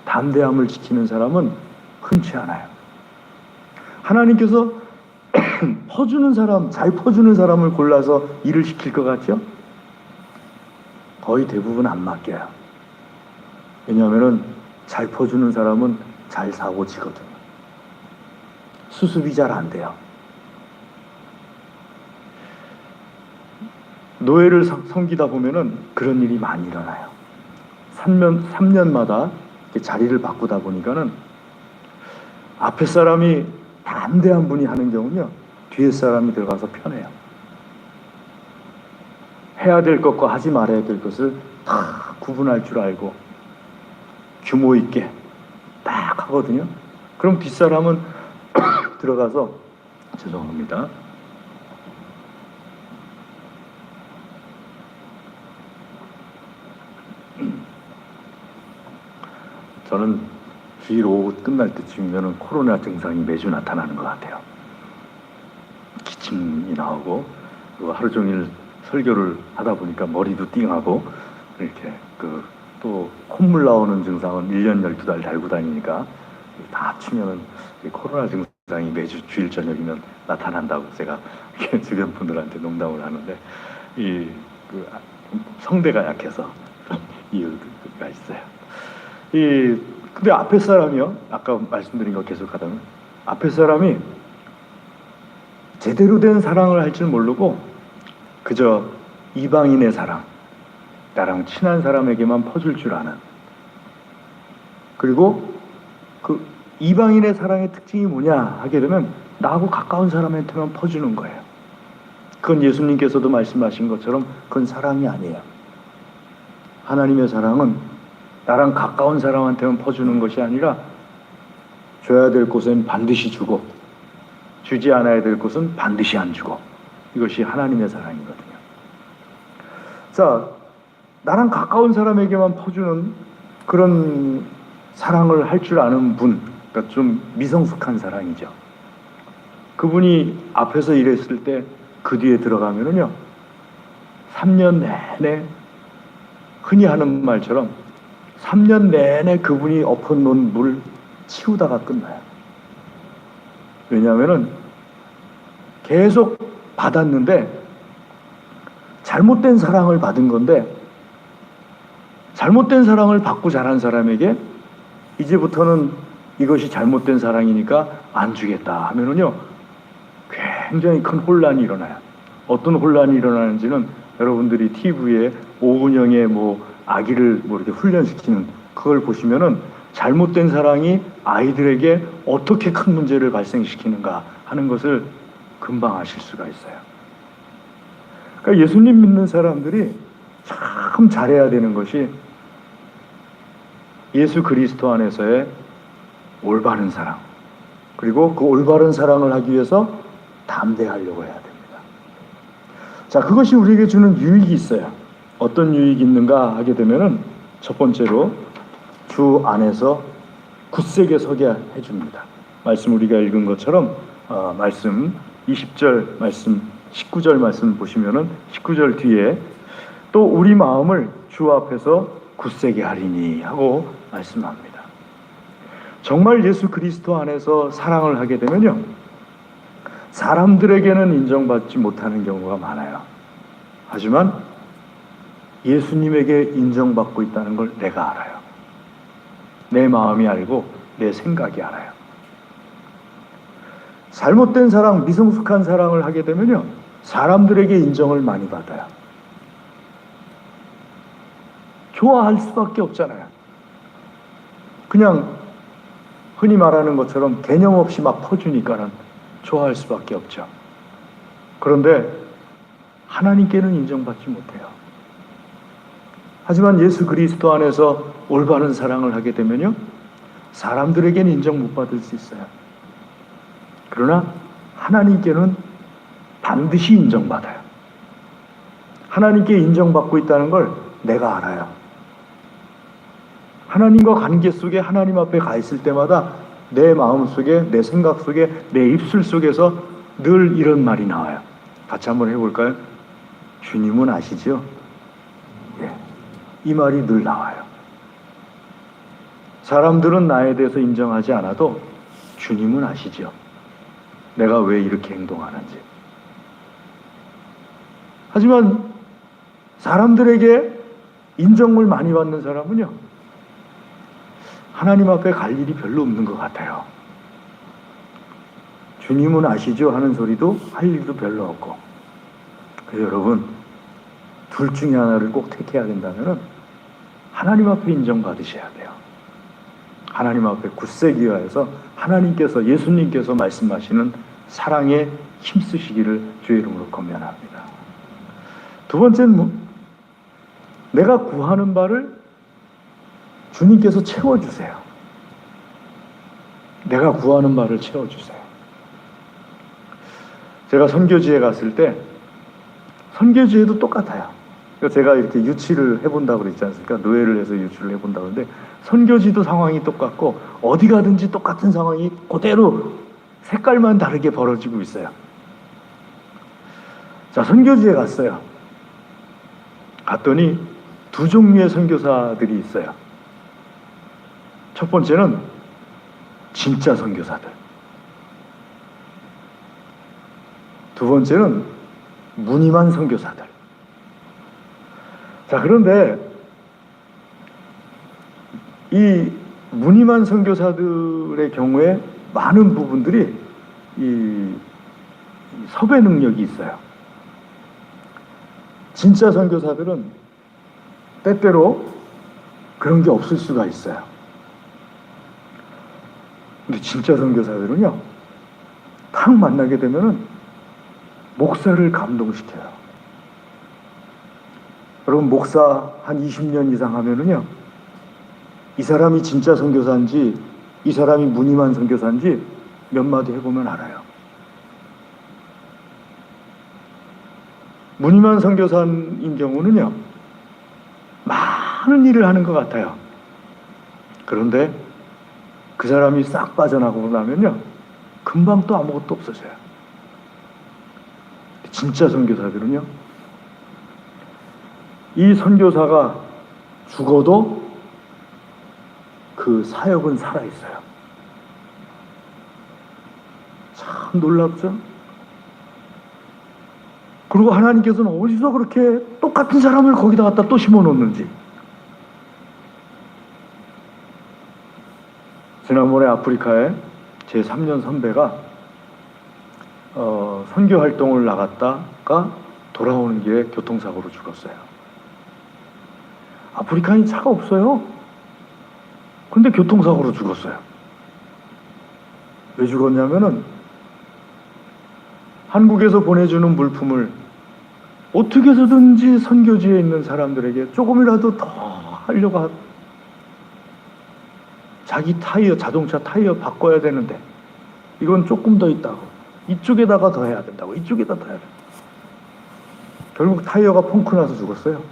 담대함을 지키는 사람은 흔치 않아요. 하나님께서 퍼주는 사람, 잘 퍼주는 사람을 골라서 일을 시킬 것 같죠? 거의 대부분 안 맡겨요. 왜냐하면 잘 퍼주는 사람은 잘 사고 치거든요. 수습이 잘 안 돼요. 노예를 섬기다 보면은 그런 일이 많이 일어나요. 3년마다 자리를 바꾸다 보니까는 앞에 사람이 담대한 분이 하는 경우는요, 뒤에 사람이 들어가서 편해요. 해야 될 것과 하지 말아야 될 것을 다 구분할 줄 알고 규모 있게 딱 하거든요. 그럼 뒷사람은 들어가서 죄송합니다. 저는 주일 오후 끝날 때쯤이면 코로나 증상이 매주 나타나는 것 같아요. 기침이 나오고 그리고 하루 종일 설교를 하다 보니까 머리도 띵하고 이렇게 또 콧물 나오는 증상은 1년 12달 달고 다니니까 다 합치면은 코로나 증상이 매주 주일 저녁이면 나타난다고 제가 주변 분들한테 농담을 하는데 성대가 약해서 이유가 있어요. 근데 앞에 사람이요, 아까 말씀드린 거 계속하다면 앞에 사람이 제대로 된 사랑을 할 줄 모르고 그저 이방인의 사랑, 나랑 친한 사람에게만 퍼줄 줄 아는, 그리고 그 이방인의 사랑의 특징이 뭐냐 하게 되면 나하고 가까운 사람한테만 퍼주는 거예요. 그건 예수님께서도 말씀하신 것처럼 그건 사랑이 아니에요. 하나님의 사랑은 나랑 가까운 사람한테만 퍼주는 것이 아니라 줘야 될 곳엔 반드시 주고 주지 않아야 될 곳은 반드시 안 주고, 이것이 하나님의 사랑이거든요. 자, 나랑 가까운 사람에게만 퍼주는 그런 사랑을 할 줄 아는 분, 그러니까 좀 미성숙한 사랑이죠. 그분이 앞에서 일했을 때 그 뒤에 들어가면은요, 3년 내내 흔히 하는 말처럼 3년 내내 그분이 엎어놓은 물 치우다가 끝나요. 왜냐하면은 계속 받았는데 잘못된 사랑을 받은 건데, 잘못된 사랑을 받고 자란 사람에게 이제부터는 이것이 잘못된 사랑이니까 안 주겠다 하면은요, 굉장히 큰 혼란이 일어나요. 어떤 혼란이 일어나는지는 여러분들이 TV에 오은영의 아기를 이렇게 훈련시키는 그걸 보시면은 잘못된 사랑이 아이들에게 어떻게 큰 문제를 발생시키는가 하는 것을 금방 아실 수가 있어요. 그러니까 예수님 믿는 사람들이 참 잘해야 되는 것이 예수 그리스도 안에서의 올바른 사랑, 그리고 그 올바른 사랑을 하기 위해서 담대하려고 해야 됩니다. 자, 그것이 우리에게 주는 유익이 있어요. 어떤 유익이 있는가 하게 되면은 첫 번째로 주 안에서 굳세게 서게 해줍니다. 말씀 우리가 읽은 것처럼 말씀 20절 말씀 19절 말씀 보시면은 19절 뒤에 또 우리 마음을 주 앞에서 굳세게 하리니 하고 말씀합니다. 정말 예수 그리스도 안에서 사랑을 하게 되면요, 사람들에게는 인정받지 못하는 경우가 많아요. 하지만 예수님에게 인정받고 있다는 걸 내가 알아요. 내 마음이 알고 내 생각이 알아요. 잘못된 사랑, 미성숙한 사랑을 하게 되면요, 사람들에게 인정을 많이 받아요. 좋아할 수밖에 없잖아요. 그냥 흔히 말하는 것처럼 개념 없이 막 퍼주니까는 좋아할 수밖에 없죠. 그런데 하나님께는 인정받지 못해요. 하지만 예수 그리스도 안에서 올바른 사랑을 하게 되면요, 사람들에게는 인정 못 받을 수 있어요. 그러나 하나님께는 반드시 인정받아요. 하나님께 인정받고 있다는 걸 내가 알아요. 하나님과 관계 속에 하나님 앞에 가 있을 때마다 내 마음 속에, 내 생각 속에, 내 입술 속에서 늘 이런 말이 나와요. 같이 한번 해볼까요? 주님은 아시죠? 예, 이 말이 늘 나와요. 사람들은 나에 대해서 인정하지 않아도 주님은 아시죠? 내가 왜 이렇게 행동하는지. 하지만 사람들에게 인정을 많이 받는 사람은요, 하나님 앞에 갈 일이 별로 없는 것 같아요. 주님은 아시죠? 하는 소리도 할 일도 별로 없고. 그래서 여러분, 둘 중에 하나를 꼭 택해야 된다면 하나님 앞에 인정받으셔야 돼요. 하나님 앞에 굳세기 위하여서 하나님께서, 예수님께서 말씀하시는 사랑에 힘쓰시기를 주의 이름으로 권면합니다. 두 번째는 내가 구하는 바를 주님께서 채워주세요. 내가 구하는 바를 채워주세요. 제가 선교지에 갔을 때 선교지에도 똑같아요. 그러니까 제가 이렇게 유치를 해본다고 그랬지 않습니까? 노예를 해서 유치를 해본다고 하는데 선교지도 상황이 똑같고 어디 가든지 똑같은 상황이 그대로 색깔만 다르게 벌어지고 있어요. 자, 선교지에 갔어요. 갔더니 두 종류의 선교사들이 있어요. 첫 번째는 진짜 선교사들. 두 번째는 무늬만 선교사들. 자, 그런데 이 무늬만 선교사들의 경우에 많은 부분들이 이 섭외 능력이 있어요. 진짜 선교사들은 때때로 그런 게 없을 수가 있어요. 근데 진짜 선교사들은요, 탁 만나게 되면은 목사를 감동시켜요. 여러분, 목사 한 20년 이상 하면은요, 이 사람이 진짜 선교사인지 이 사람이 무늬만 선교사인지 몇 마디 해보면 알아요. 무늬만 선교사인 경우는요, 많은 일을 하는 것 같아요. 그런데 그 사람이 싹 빠져나가고 나면요, 금방 또 아무것도 없어져요. 진짜 선교사들은요, 이 선교사가 죽어도 그 사역은 살아있어요. 참 놀랍죠? 그리고 하나님께서는 어디서 그렇게 똑같은 사람을 거기다 갖다 또 심어놓는지. 지난번에 아프리카에 제 3년 선배가 선교 활동을 나갔다가 돌아오는 길에 교통사고로 죽었어요. 아프리카는 차가 없어요. 근데 교통사고로 죽었어요. 왜 죽었냐면은 한국에서 보내주는 물품을 어떻게 해서든지 선교지에 있는 사람들에게 조금이라도 더 하려고 자기 타이어, 자동차 타이어 바꿔야 되는데 이건 조금 더 있다고, 이쪽에다가 더 해야 된다고, 이쪽에다 더 해야 된다고. 결국 타이어가 펑크 나서 죽었어요.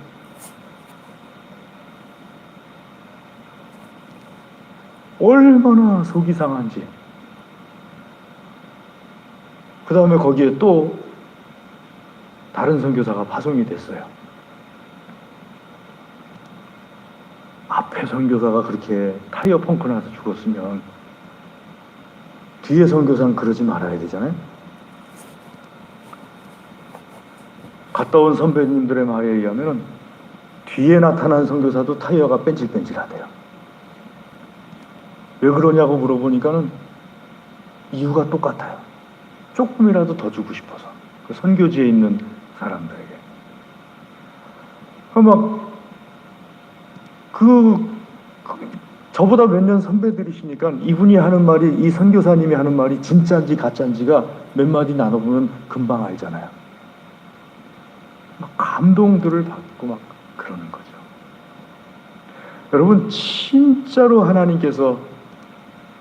얼마나 속이 상한지. 그 다음에 거기에 또 다른 선교사가 파송이 됐어요. 앞에 선교사가 그렇게 타이어 펑크 나서 죽었으면 뒤에 선교사는 그러지 말아야 되잖아요. 갔다 온 선배님들의 말에 의하면 뒤에 나타난 선교사도 타이어가 뺀질뺀질하대요. 왜 그러냐고 물어보니까는 이유가 똑같아요. 조금이라도 더 주고 싶어서. 그 선교지에 있는 사람들에게. 저보다 몇 년 선배들이시니까 이분이 하는 말이, 이 선교사님이 하는 말이 진짜인지 가짜인지가 몇 마디 나눠보면 금방 알잖아요. 막 감동들을 받고 막 그러는 거죠. 여러분, 진짜로 하나님께서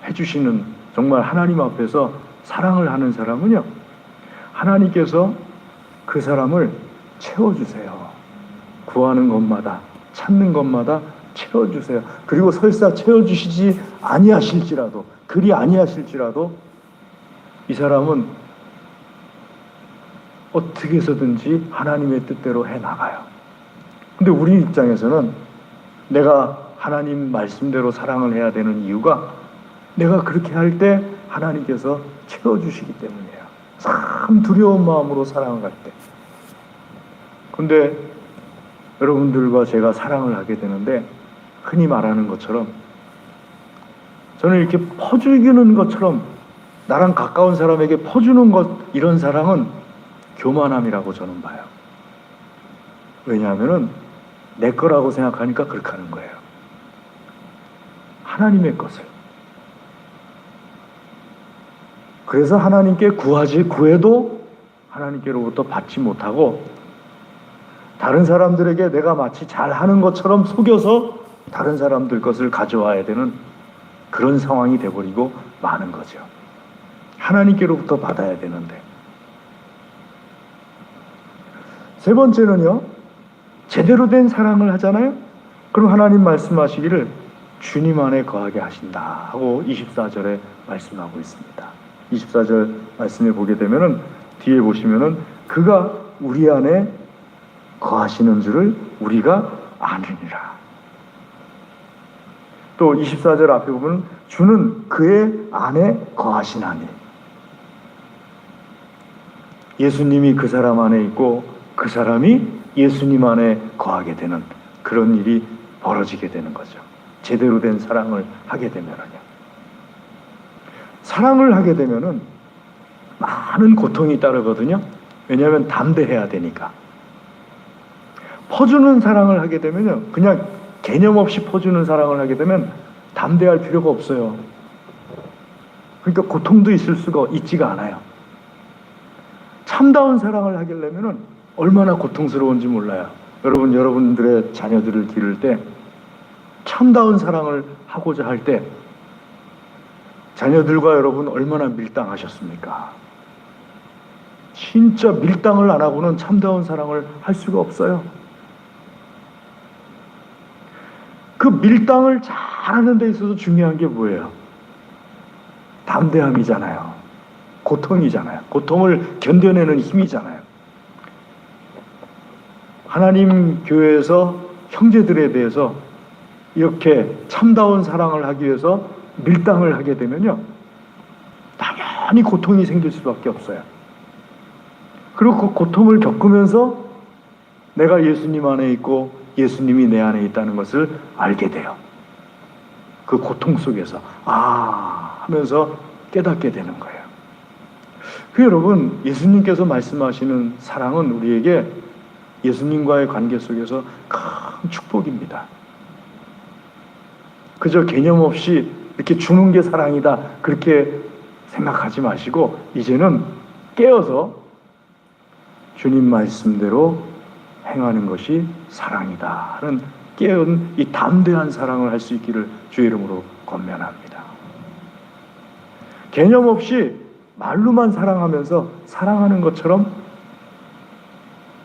해주시는, 정말 하나님 앞에서 사랑을 하는 사람은요, 하나님께서 그 사람을 채워주세요. 구하는 것마다, 찾는 것마다 채워주세요. 그리고 설사 채워주시지 아니하실지라도, 그리 아니하실지라도 이 사람은 어떻게 해서든지 하나님의 뜻대로 해나가요. 근데 우리 입장에서는 내가 하나님 말씀대로 사랑을 해야 되는 이유가 내가 그렇게 할 때 하나님께서 채워주시기 때문이에요. 참 두려운 마음으로 사랑을 할 때. 근데 여러분들과 제가 사랑을 하게 되는데 흔히 말하는 것처럼 저는 이렇게 퍼주기는 것처럼 나랑 가까운 사람에게 퍼주는 것, 이런 사랑은 교만함이라고 저는 봐요. 왜냐하면은 내 거라고 생각하니까 그렇게 하는 거예요. 하나님의 것을. 그래서 하나님께 구해도 하나님께로부터 받지 못하고 다른 사람들에게 내가 마치 잘하는 것처럼 속여서 다른 사람들 것을 가져와야 되는 그런 상황이 돼버리고 마는 거죠. 하나님께로부터 받아야 되는데. 세 번째는요, 제대로 된 사랑을 하잖아요. 그럼 하나님 말씀하시기를 주님 안에 거하게 하신다 하고 24절에 말씀하고 있습니다. 24절 말씀에 보게 되면은 뒤에 보시면은 그가 우리 안에 거하시는 줄을 우리가 아느니라. 또 24절 앞에 보면 주는 그의 안에 거하시나니, 예수님이 그 사람 안에 있고 그 사람이 예수님 안에 거하게 되는 그런 일이 벌어지게 되는 거죠. 제대로 된 사랑을 하게 되면은요. 사랑을 하게 되면은 많은 고통이 따르거든요. 왜냐하면 담대해야 되니까. 퍼주는 사랑을 하게 되면요, 그냥 개념 없이 퍼주는 사랑을 하게 되면 담대할 필요가 없어요. 그러니까 고통도 있을 수가 있지가 않아요. 참다운 사랑을 하려면은 얼마나 고통스러운지 몰라요. 여러분, 여러분들의 자녀들을 기를 때 참다운 사랑을 하고자 할 때 자녀들과 여러분 얼마나 밀당하셨습니까? 진짜 밀당을 안 하고는 참다운 사랑을 할 수가 없어요. 그 밀당을 잘하는 데 있어서 중요한 게 뭐예요? 담대함이잖아요. 고통이잖아요. 고통을 견뎌내는 힘이잖아요. 하나님 교회에서 형제들에 대해서 이렇게 참다운 사랑을 하기 위해서 밀당을 하게 되면요, 당연히 고통이 생길 수밖에 없어요. 그리고 그 고통을 겪으면서 내가 예수님 안에 있고 예수님이 내 안에 있다는 것을 알게 돼요. 그 고통 속에서 하면서 깨닫게 되는 거예요. 그 여러분, 예수님께서 말씀하시는 사랑은 우리에게 예수님과의 관계 속에서 큰 축복입니다. 그저 개념 없이 이렇게 주는 게 사랑이다 그렇게 생각하지 마시고 이제는 깨어서 주님 말씀대로 행하는 것이 사랑이다 하는 깨어은 이 담대한 사랑을 할 수 있기를 주의 이름으로 권면합니다. 개념 없이 말로만 사랑하면서 사랑하는 것처럼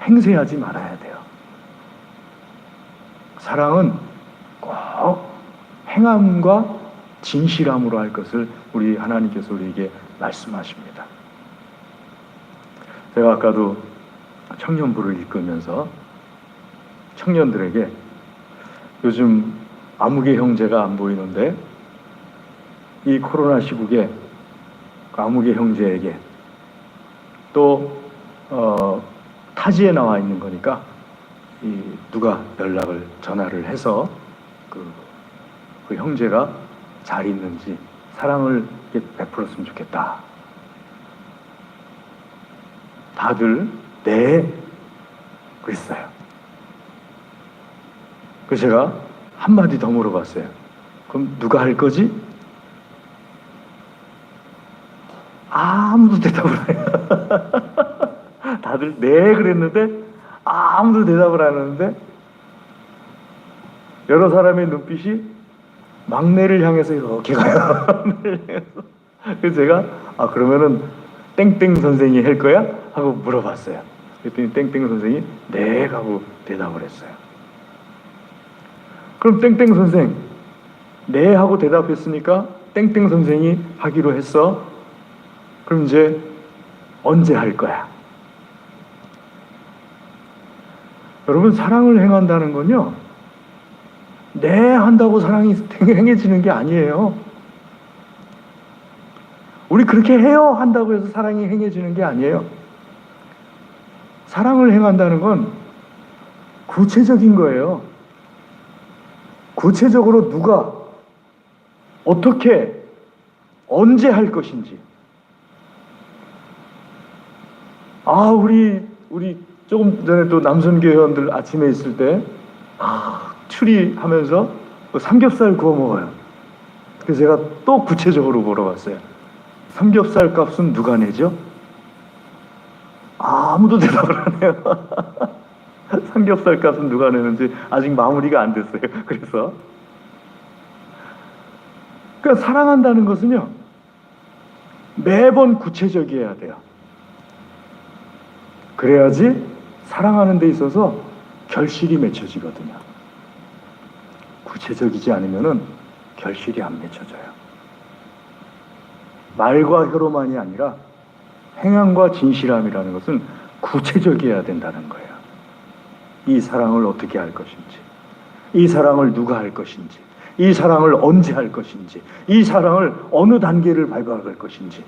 행세하지 말아야 돼요. 사랑은 꼭 행함과 진실함으로 할 것을 우리 하나님께서 우리에게 말씀하십니다. 제가 아까도 청년부를 읽으면서 청년들에게 요즘 아무개 형제가 안 보이는데 이 코로나 시국에 아무개 형제에게 또 타지에 나와 있는 거니까 누가 전화를 해서 그 형제가 잘 있는지 사랑을 베풀었으면 좋겠다. 다들 네 그랬어요. 그래서 제가 한마디 더 물어봤어요. 그럼 누가 할 거지? 아무도 대답을 안 해요. 다들 네 그랬는데 아무도 대답을 안 하는데 여러 사람의 눈빛이 막내를 향해서 이렇게 가요. 그래서 제가 그러면은 땡땡 선생이 할 거야? 하고 물어봤어요. 그랬더니 땡땡 선생이 네 하고 대답을 했어요. 그럼 땡땡 선생 네 하고 대답했으니까 땡땡 선생이 하기로 했어. 그럼 이제 언제 할 거야? 여러분, 사랑을 행한다는 건요, 네 한다고 사랑이 행해지는 게 아니에요. 우리 그렇게 해요 한다고 해서 사랑이 행해지는 게 아니에요. 사랑을 행한다는 건 구체적인 거예요. 구체적으로 누가 어떻게 언제 할 것인지. 우리 조금 전에 또 남선교 회원들 아침에 있을 때 추리하면서 삼겹살 구워 먹어요. 그래서 제가 또 구체적으로 물어봤어요. 삼겹살 값은 누가 내죠? 아무도 대답을 안 해요. 삼겹살 값은 누가 내는지 아직 마무리가 안 됐어요. 그래서 그러니까 사랑한다는 것은요, 매번 구체적이어야 돼요. 그래야지 사랑하는 데 있어서 결실이 맺혀지거든요. 구체적이지 않으면은 결실이 안 맺혀져요. 말과 혀로만이 아니라 행함과 진실함이라는 것은 구체적이어야 된다는 거예요. 이 사랑을 어떻게 할 것인지, 이 사랑을 누가 할 것인지, 이 사랑을 언제 할 것인지, 이 사랑을 어느 단계를 밟아갈 것인지.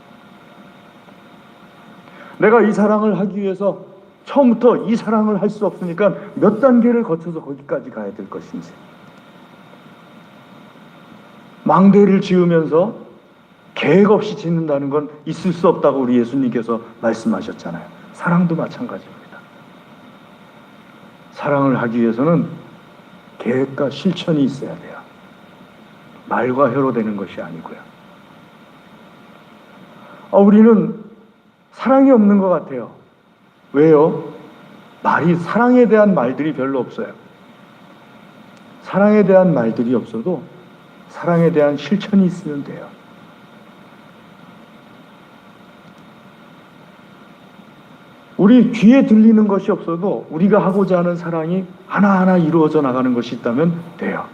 내가 이 사랑을 하기 위해서 처음부터 이 사랑을 할 수 없으니까 몇 단계를 거쳐서 거기까지 가야 될 것인지. 망대를 지으면서 계획 없이 짓는다는 건 있을 수 없다고 우리 예수님께서 말씀하셨잖아요. 사랑도 마찬가지입니다. 사랑을 하기 위해서는 계획과 실천이 있어야 돼요. 말과 혀로 되는 것이 아니고요. 우리는 사랑이 없는 것 같아요. 왜요? 사랑에 대한 말들이 별로 없어요. 사랑에 대한 말들이 없어도 사랑에 대한 실천이 있으면 돼요. 우리 귀에 들리는 것이 없어도 우리가 하고자 하는 사랑이 하나하나 이루어져 나가는 것이 있다면 돼요.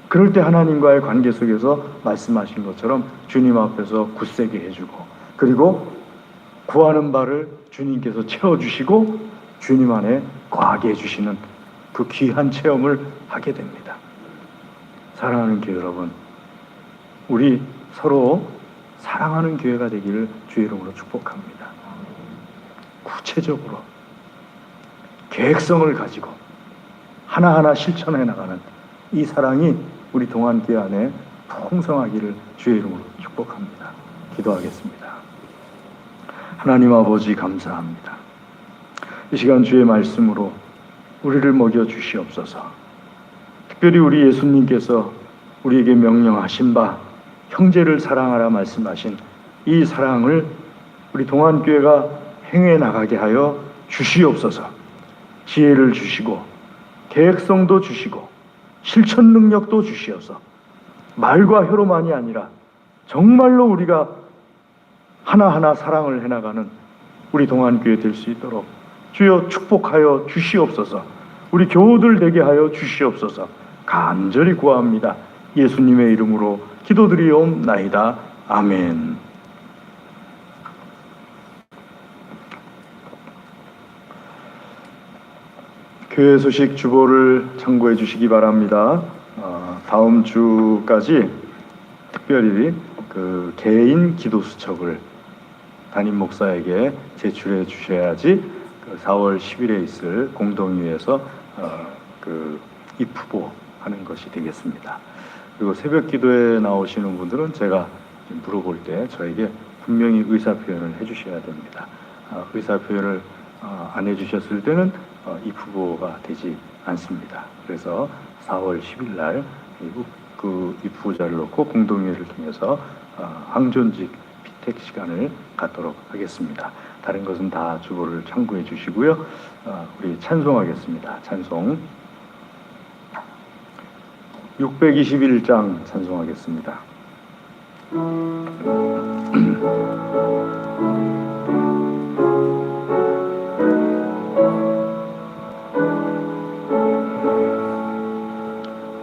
그럴 때 하나님과의 관계 속에서 말씀하신 것처럼 주님 앞에서 굳세게 해주고, 그리고 구하는 바를 주님께서 채워주시고 주님 안에 거하게 해주시는 그 귀한 체험을 하게 됩니다. 사랑하는 교회 여러분, 우리 서로 사랑하는 교회가 되기를 주의 이름으로 축복합니다. 구체적으로 계획성을 가지고 하나하나 실천해 나가는 이 사랑이 우리 동안교회 안에 풍성하기를 주의 이름으로 축복합니다. 기도하겠습니다. 하나님 아버지 감사합니다. 이 시간 주의 말씀으로 우리를 먹여 주시옵소서. 특별히 우리 예수님께서 우리에게 명령하신 바 형제를 사랑하라 말씀하신 이 사랑을 우리 동안교회가 행해 나가게 하여 주시옵소서. 지혜를 주시고 계획성도 주시고 실천 능력도 주시어서 말과 혀로만이 아니라 정말로 우리가 하나하나 사랑을 해나가는 우리 동안교회 될 수 있도록 주여 축복하여 주시옵소서. 우리 교우들 되게 하여 주시옵소서. 간절히 구합니다. 예수님의 이름으로 기도드리옵나이다. 아멘. 교회 소식 주보를 참고해 주시기 바랍니다. 다음 주까지 특별히 그 개인 기도 수첩을 담임 목사에게 제출해 주셔야지 4월 10일에 있을 공동회에서 그 입후보 하는 것이 되겠습니다. 그리고 새벽 기도에 나오시는 분들은 제가 물어볼 때 저에게 분명히 의사 표현을 해주셔야 됩니다. 의사 표현을 안 해주셨을 때는 입후보가 되지 않습니다. 그래서 4월 10일 날 그 입후보자를 놓고 공동회의를 통해서 항존직 피택 시간을 갖도록 하겠습니다. 다른 것은 다 주보를 참고해 주시고요. 우리 찬송하겠습니다. 찬송 621장 찬송하겠습니다.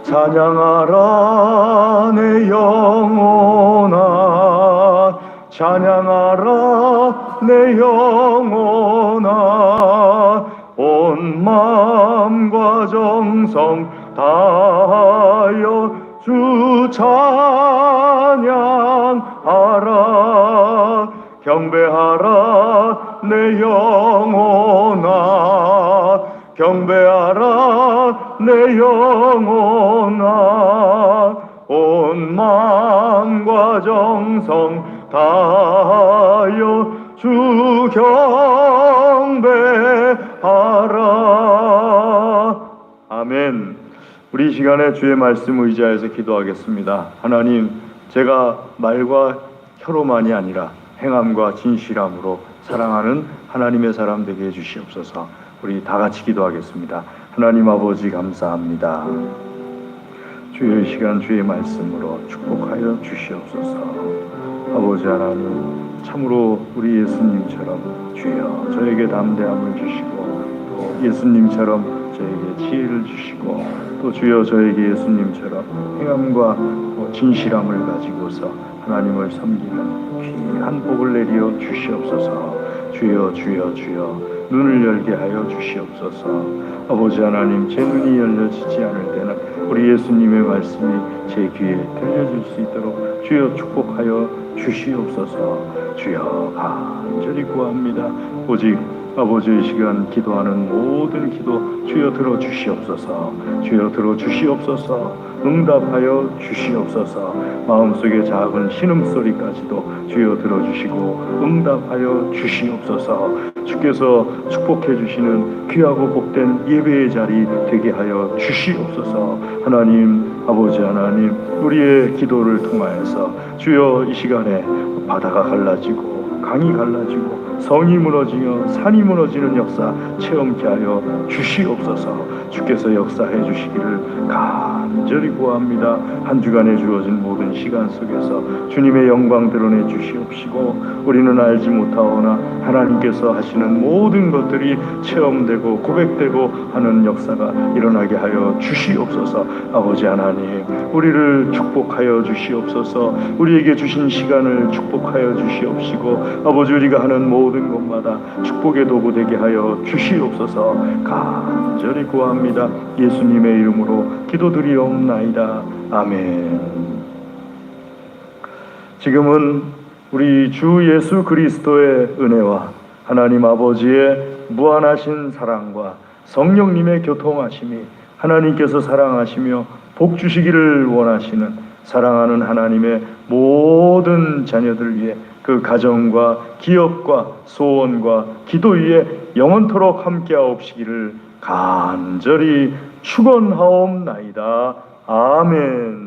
찬양하라 내 영혼아, 찬양하라 내 영혼아, 온 마음과 정성 다하여 주 찬양하라. 경배하라 내 영혼아, 경배하라 내 영혼아, 온 마음과 정성 다하여 주 경배하라. 아멘. 우리 이 시간에 주의 말씀 의지하여서 기도하겠습니다. 하나님, 제가 말과 혀로만이 아니라 행함과 진실함으로 사랑하는 하나님의 사람 되게 해주시옵소서. 우리 다 같이 기도하겠습니다. 하나님 아버지 감사합니다. 주의 시간 주의 말씀으로 축복하여 주시옵소서. 아버지 하나님, 참으로 우리 예수님처럼 주여 저에게 담대함을 주시고 또 예수님처럼 저에게 지혜를 주시고 또 주여 저에게 예수님처럼 행함과 진실함을 가지고서 하나님을 섬기는 귀한 복을 내려 주시옵소서. 주여 주여 주여 눈을 열게 하여 주시옵소서. 아버지 하나님, 제 눈이 열려지지 않을 때는 우리 예수님의 말씀이 제 귀에 들려질 수 있도록 주여 축복하여 주시옵소서. 주여 간절히 구합니다. 오직 아버지의 시간 기도하는 모든 기도 주여 들어주시옵소서. 주여 들어주시옵소서. 응답하여 주시옵소서. 마음속에 작은 신음소리까지도 주여 들어주시고 응답하여 주시옵소서. 주께서 축복해 주시는 귀하고 복된 예배의 자리 되게 하여 주시옵소서. 하나님 아버지 하나님, 우리의 기도를 통하여서 주여 이 시간에 바다가 갈라지고 강이 갈라지고 성이 무너지며 산이 무너지는 역사 체험케 하여 주시옵소서. 주께서 역사해 주시기를 간절히 구합니다. 한 주간에 주어진 모든 시간 속에서 주님의 영광 드러내 주시옵시고 우리는 알지 못하오나 하나님께서 하시는 모든 것들이 체험되고 고백되고 하는 역사가 일어나게 하여 주시옵소서. 아버지 하나님, 우리를 축복하여 주시옵소서. 우리에게 주신 시간을 축복하여 주시옵시고 아버지, 우리가 하는 모든 것마다 축복의 도구 되게 하여 주시옵소서. 간절히 구합니다. 예수님의 이름으로 기도드리옵나이다. 아멘. 지금은 우리 주 예수 그리스도의 은혜와 하나님 아버지의 무한하신 사랑과 성령님의 교통하심이, 하나님께서 사랑하시며 복 주시기를 원하시는 사랑하는 하나님의 모든 자녀들 위해 그 가정과 기업과 소원과 기도 위에 영원토록 함께하옵시기를 간절히 축원하옵나이다. 아멘.